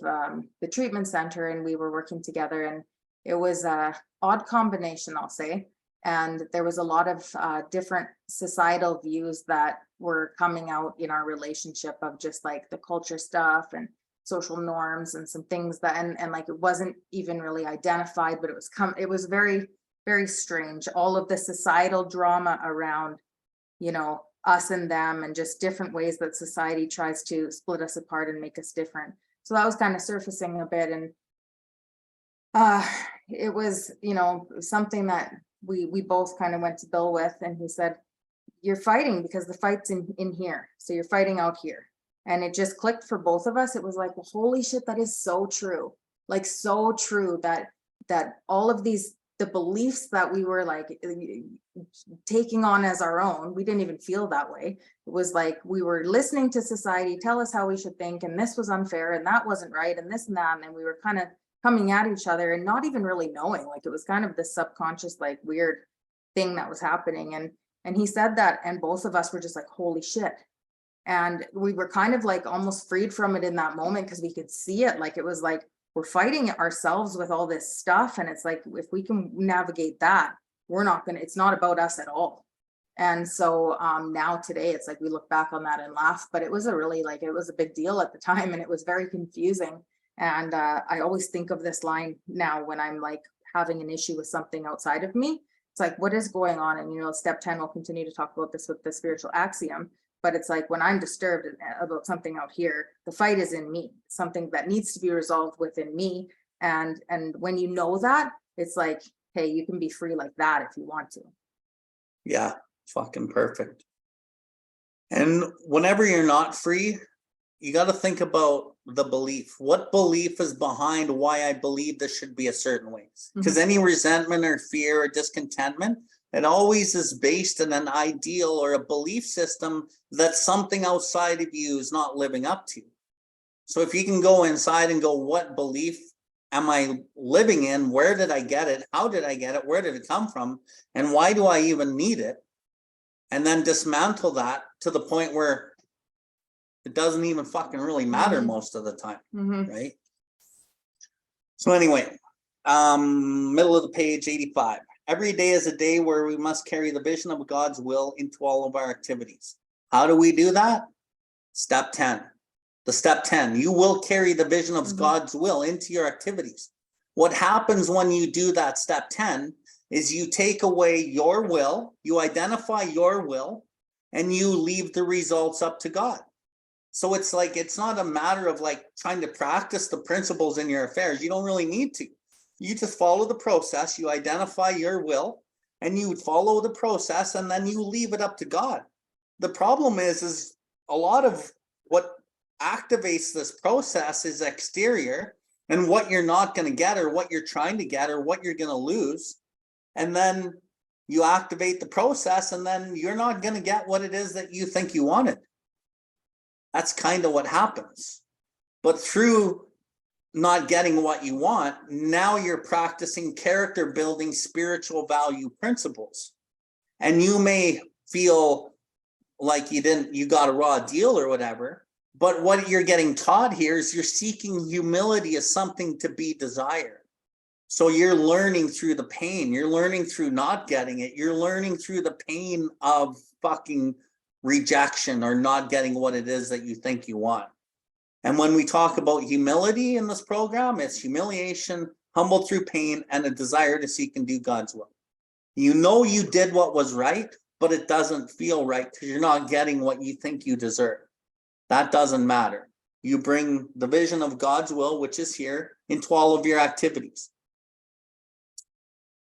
the treatment center, and we were working together, and it was a odd combination, I'll say. And there was a lot of different societal views that were coming out in our relationship of just like the culture stuff and social norms and some things that, and like, it wasn't even really identified, but it was very, very strange. All of the societal drama around, us and them, and just different ways that society tries to split us apart and make us different. So that was kind of surfacing a bit. And it was, something that we both kind of went to Bill with, and he said, you're fighting because the fight's in here. So you're fighting out here. And it just clicked for both of us. It was like, well, holy shit, that is so true. Like, so true that all of the beliefs that we were like taking on as our own, we didn't even feel that way. It was like, we were listening to society tell us how we should think, and this was unfair and that wasn't right, and this and that. And then we were kind of coming at each other and not even really knowing, like, it was kind of this subconscious, like, weird thing that was happening. And he said that, and both of us were just like, holy shit. And we were kind of like almost freed from it in that moment, because we could see it. Like, it was like, we're fighting ourselves with all this stuff. And it's like, if we can navigate that, it's not about us at all. And so now today, it's like, we look back on that and laugh, but it was it was a big deal at the time, and it was very confusing. And I always think of this line now when I'm like having an issue with something outside of me. It's like, what is going on? And, step 10 will continue to talk about this with the spiritual axiom. But it's like, when I'm disturbed about something out here, the fight is in me, something that needs to be resolved within me. And when you know that, it's like, hey, you can be free like that if you want to. Yeah, fucking perfect. And whenever you're not free, you got to think about the belief. What belief is behind why I believe this should be a certain way? Because any resentment or fear or discontentment, it always is based in an ideal or a belief system that something outside of you is not living up to. So if you can go inside and go, what belief am I living in? Where did I get it? How did I get it? Where did it come from? And why do I even need it? And then dismantle that to the point where it doesn't even fucking really matter most of the time, right? So anyway, middle of the page, 85. Every day is a day where we must carry the vision of God's will into all of our activities. How do we do that? Step 10. The step 10, you will carry the vision of God's will into your activities. What happens when you do that step 10 is you take away your will, you identify your will, and you leave the results up to God. So it's like, it's not a matter of like trying to practice the principles in your affairs. You don't really need to. You just follow the process, you identify your will, and you follow the process, and then you leave it up to God. The problem is a lot of what activates this process is exterior, and what you're not going to get, or what you're trying to get, or what you're going to lose. And then you activate the process, and then you're not going to get what it is that you think you wanted. That's kind of what happens. But through not getting what you want, now you're practicing character building spiritual value principles. And you may feel like you got a raw deal or whatever, but what you're getting taught here is you're seeking humility as something to be desired. So you're learning through the pain, you're learning through not getting it, you're learning through the pain of fucking rejection or not getting what it is that you think you want. And when we talk about humility in this program, it's humiliation, humbled through pain, and a desire to seek and do God's will. You know you did what was right, but it doesn't feel right because you're not getting what you think you deserve. That doesn't matter. You bring the vision of God's will, which is here, into all of your activities.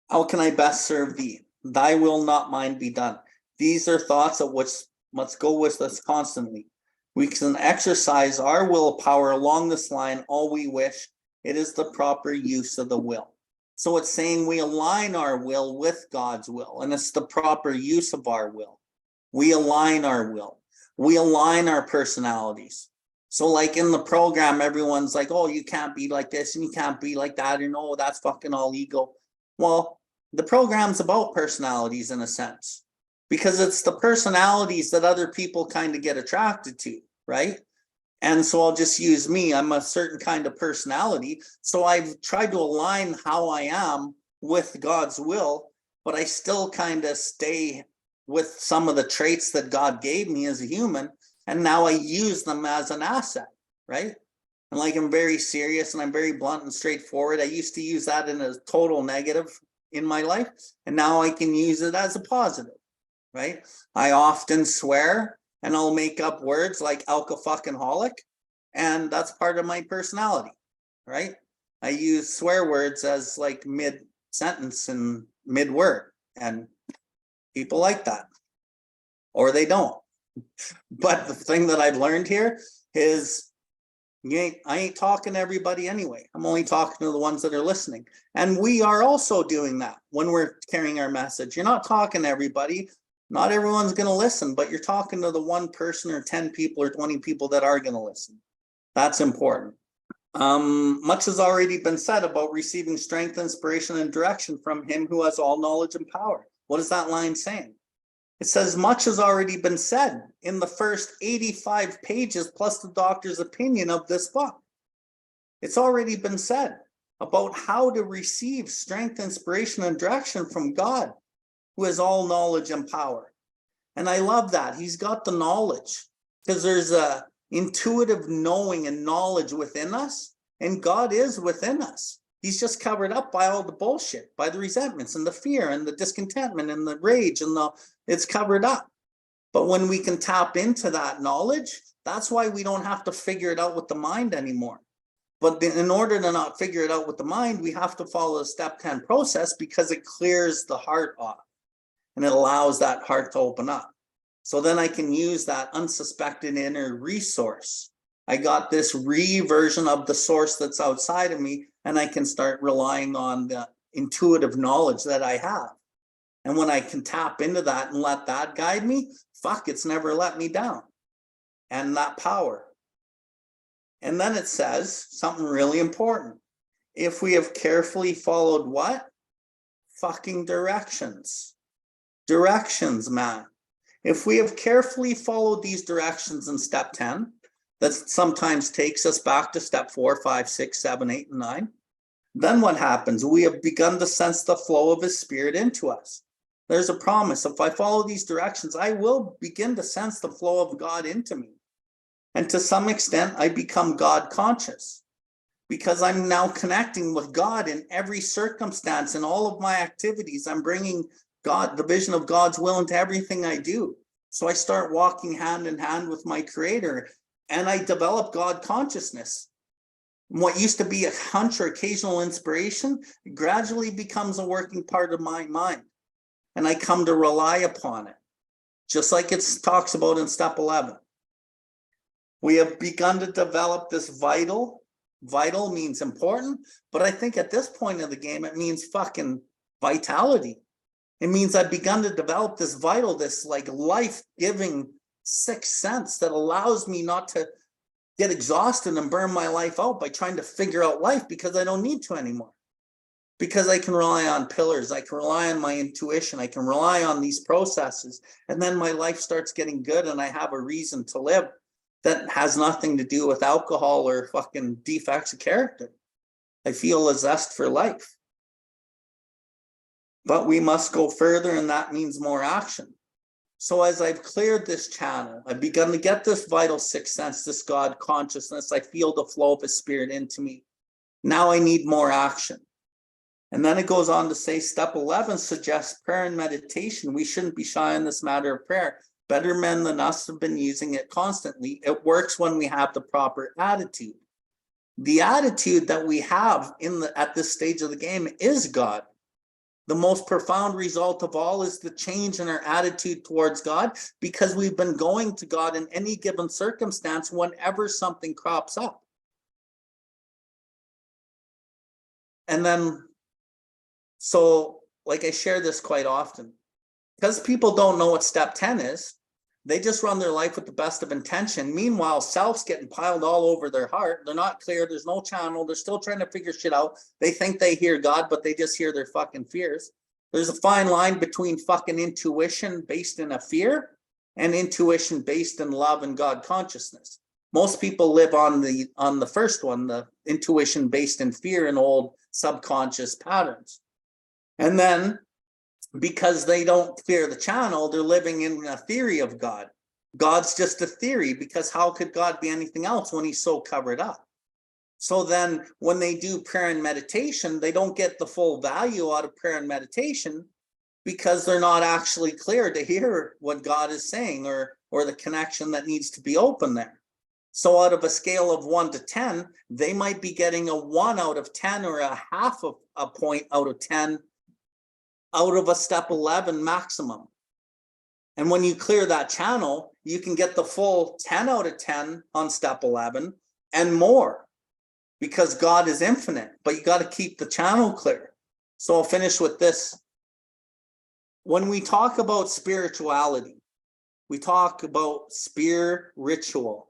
How can I best serve thee? Thy will, not mine, be done. These are thoughts of which must go with us constantly. We can exercise our willpower along this line all we wish. It is the proper use of the will. So it's saying we align our will with God's will, and it's the proper use of our will. We align our will. We align our personalities. So like in the program, everyone's like, oh, you can't be like this and you can't be like that. And oh, that's fucking all ego. Well, the program's about personalities in a sense, because it's the personalities that other people kind of get attracted to, right? And so I'll just use me. I'm a certain kind of personality. So I've tried to align how I am with God's will, but I still kind of stay with some of the traits that God gave me as a human. And now I use them as an asset, right? And like, I'm very serious and I'm very blunt and straightforward. I used to use that in a total negative in my life. And now I can use it as a positive, right? I often swear, and I'll make up words like alka-fucking-holic, and that's part of my personality, right? I use swear words as like mid-sentence and mid-word, and people like that, or they don't. But the thing that I've learned here is I ain't talking to everybody anyway. I'm only talking to the ones that are listening. And we are also doing that when we're carrying our message. You're not talking to everybody. Not everyone's going to listen, but you're talking to the one person or 10 people or 20 people that are going to listen. That's important. Much has already been said about receiving strength, inspiration, and direction from him who has all knowledge and power. What is that line saying? It says much has already been said in the first 85 pages plus the doctor's opinion of this book. It's already been said about how to receive strength, inspiration, and direction from God, who has all knowledge and power. And I love that. He's got the knowledge, because there's a intuitive knowing and knowledge within us, and God is within us. He's just covered up by all the bullshit, by the resentments and the fear and the discontentment and the rage, and it's covered up. But when we can tap into that knowledge, that's why we don't have to figure it out with the mind anymore. But in order to not figure it out with the mind, we have to follow the step 10 process, because it clears the heart off. And it allows that heart to open up. So then I can use that unsuspected inner resource. I got this version of the source that's outside of me, and I can start relying on the intuitive knowledge that I have. And when I can tap into that and let that guide me, it's never let me down. And that power. And then it says something really important. If we have carefully followed what? Fucking directions. Directions, man. If we have carefully followed these directions in step 10, that sometimes takes us back to step 4, 5, 6, 7, 8, and 9. Then what happens? We have begun to sense the flow of his spirit into us. There's a promise. If I follow these directions, I will begin to sense the flow of God into me. And to some extent, I become God conscious. because I'm now connecting with God in every circumstance, in all of my activities. I'm bringing God, the vision of God's will, into everything I do. So I start walking hand in hand with my Creator, and I develop God consciousness. What used to be a hunch or occasional inspiration gradually becomes a working part of my mind, and I come to rely upon it, just like it talks about in step 11. We have begun to develop this vital means important, but I think at this point of the game, it means fucking vitality. It means I've begun to develop this vital, this like life-giving sixth sense that allows me not to get exhausted and burn my life out by trying to figure out life, because I don't need to anymore. Because I can rely on pillars, I can rely on my intuition, I can rely on these processes, and then my life starts getting good and I have a reason to live that has nothing to do with alcohol or fucking defects of character. I feel a zest for life. But we must go further, and that means more action. So as I've cleared this channel, I've begun to get this vital sixth sense, this God consciousness. I feel the flow of His Spirit into me. Now I need more action. And then it goes on to say, step 11 suggests prayer and meditation. We shouldn't be shy in this matter of prayer. Better men than us have been using it constantly. It works when we have the proper attitude. The attitude that we have at this stage of the game is God. The most profound result of all is the change in our attitude towards God, because we've been going to God in any given circumstance whenever something crops up. And then, so like I share this quite often, because people don't know what step 10 is. They just run their life with the best of intention. Meanwhile, self's getting piled all over their heart. They're not clear. There's no channel. They're still trying to figure shit out. They think they hear God, but they just hear their fucking fears. There's a fine line between fucking intuition based in a fear and intuition based in love and God consciousness. Most people live on the first one, the intuition based in fear and old subconscious patterns. And then, because they don't fear the channel, they're living in a theory of God. God's just a theory, because how could God be anything else when He's so covered up? So then when they do prayer and meditation, they don't get the full value out of prayer and meditation, because they're not actually clear to hear what God is saying, or the connection that needs to be open there. So out of a scale of 1 to 10, they might be getting a 1 out of 10 or a half of a point out of 10 out of a step 11 maximum. And when you clear that channel, you can get the full 10 out of 10 on step 11 and more, because God is infinite, but you got to keep the channel clear. So I'll finish with this. When we talk about spirituality, we talk about spiritual.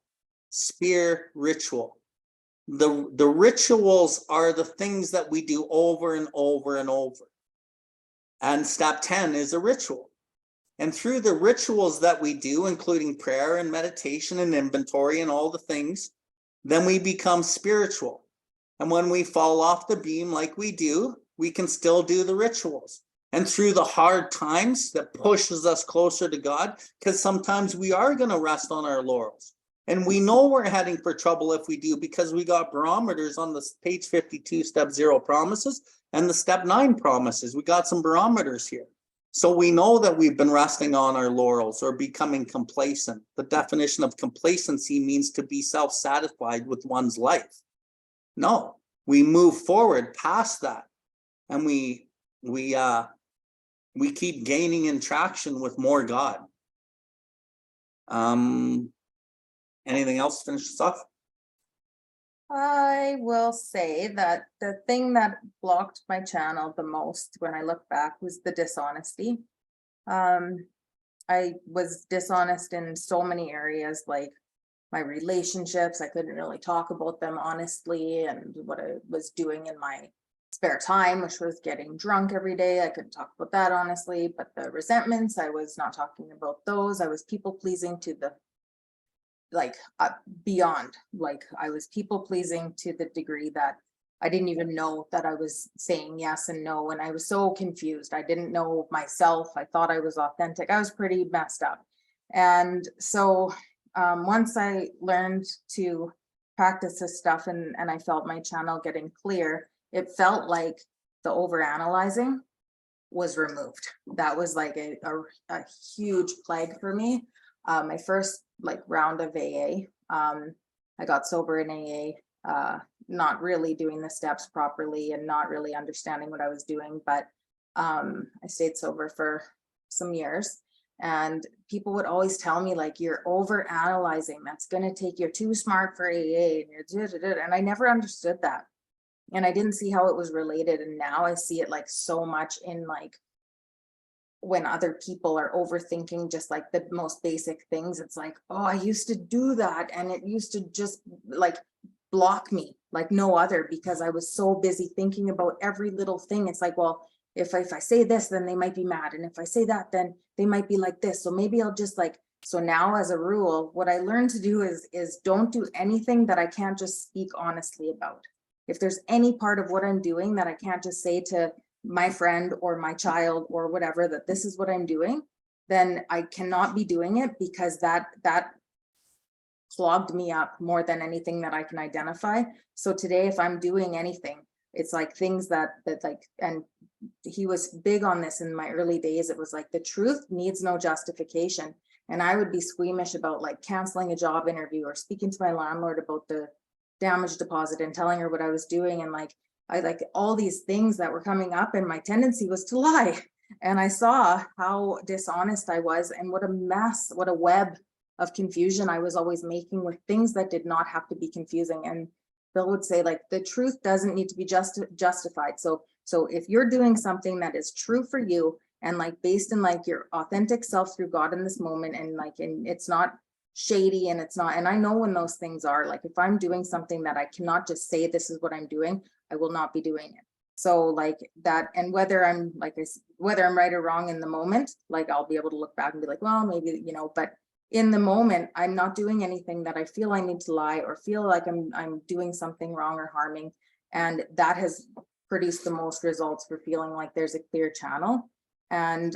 The rituals are the things that we do over and over and over. And step 10 is a ritual. And through the rituals that we do, including prayer and meditation and inventory and all the things, then we become spiritual. And when we fall off the beam like we do, we can still do the rituals. And through the hard times that pushes us closer to God, because sometimes we are going to rest on our laurels. And we know we're heading for trouble if we do, because we got barometers on the page 52, step 0 promises, and the step 9 promises. We got some barometers here. So we know that we've been resting on our laurels or becoming complacent. The definition of complacency means to be self-satisfied with one's life. No, we move forward past that, and we keep gaining in traction with more God. Anything else to finish this off? I will say that the thing that blocked my channel the most when I look back was the dishonesty. I was dishonest in so many areas, like my relationships. I couldn't really talk about them honestly, and what I was doing in my spare time, which was getting drunk every day. I couldn't talk about that honestly, but the resentments, I was not talking about those. I was people pleasing to the beyond, like I was people pleasing to the degree that I didn't even know that I was saying yes and no, and I was so confused. I didn't know myself. I thought I was authentic. I was pretty messed up. And so once I learned to practiced this stuff and I felt my channel getting clear, it felt like the overanalyzing was removed. That was like a huge plague for me. My first like round of AA, I got sober in AA, not really doing the steps properly and not really understanding what I was doing, but I stayed sober for some years. And people would always tell me like, you're over analyzing. That's going to take, you're too smart for AA. And I never understood that. And I didn't see how it was related. And now I see it like so much in like when other people are overthinking just like the most basic things. It's like, oh, I used to do that. And it used to just like block me like no other, because I was so busy thinking about every little thing. It's like, well, if I say this, then they might be mad. And if I say that, then they might be like this. So maybe I'll just like, so now as a rule, what I learned to do is don't do anything that I can't just speak honestly about. If there's any part of what I'm doing that I can't just say to my friend or my child or whatever, that this is what I'm doing, then I cannot be doing it, because that clogged me up more than anything that I can identify. So today, if I'm doing anything, it's like things that like, and he was big on this in my early days. It was like, the truth needs no justification. And I would be squeamish about like canceling a job interview or speaking to my landlord about the damage deposit and telling her what I was doing. And like, I like all these things that were coming up, and my tendency was to lie. And I saw how dishonest I was and what a mess, what a web of confusion I was always making with things that did not have to be confusing. And Bill would say like, the truth doesn't need to be justified. So if you're doing something that is true for you and like based in like your authentic self through God in this moment, and like, and it's not shady and it's not, and I know when those things are like, if I'm doing something that I cannot just say this is what I'm doing, I will not be doing it. So like that, and whether I'm like, whether I'm right or wrong in the moment, like I'll be able to look back and be like, well, maybe, you know, but in the moment, I'm not doing anything that I feel I need to lie or feel like I'm doing something wrong or harming. And that has produced the most results for feeling like there's a clear channel. And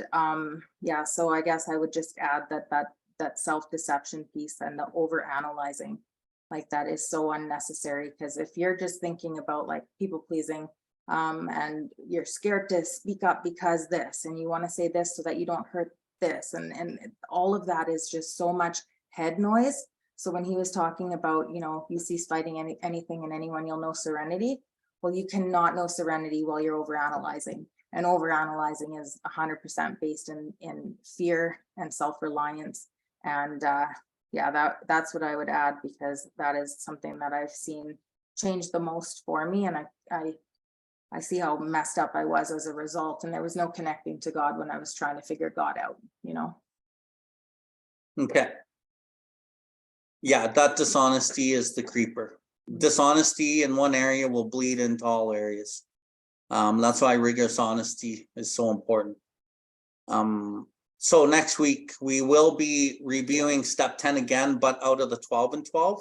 yeah, so I guess I would just add that self-deception piece and the over analyzing, like that is so unnecessary. Because if you're just thinking about like people pleasing, and you're scared to speak up because this, and you want to say this so that you don't hurt this, and all of that is just so much head noise. So when he was talking about, you know, you cease fighting anything and anyone, you'll know serenity. Well, you cannot know serenity while you're overanalyzing, and overanalyzing is 100% based in fear and self-reliance. And yeah, that's what I would add, because that is something that I've seen change the most for me. And I see how messed up I was as a result, and there was no connecting to God when I was trying to figure God out, you know? Okay. Yeah, that dishonesty is the creeper. Dishonesty in one area will bleed into all areas. That's why rigorous honesty is so important. So next week we will be reviewing step 10 again, but out of the 12 and 12.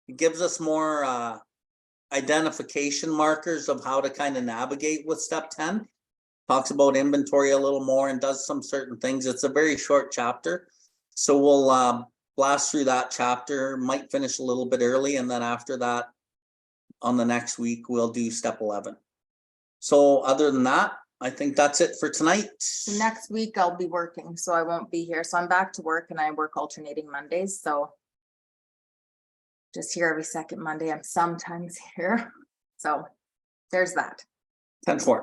It gives us more identification markers of how to kind of navigate with step 10. Talks about inventory a little more and does some certain things. It's a very short chapter, so we'll blast through that chapter, might finish a little bit early, and then after that on the next week we'll do step 11. So other than that, I think that's it for tonight. Next week I'll be working, so I won't be here. So I'm back to work, and I work alternating Mondays, so just here every second Monday. I'm sometimes here. So there's that. 10-4.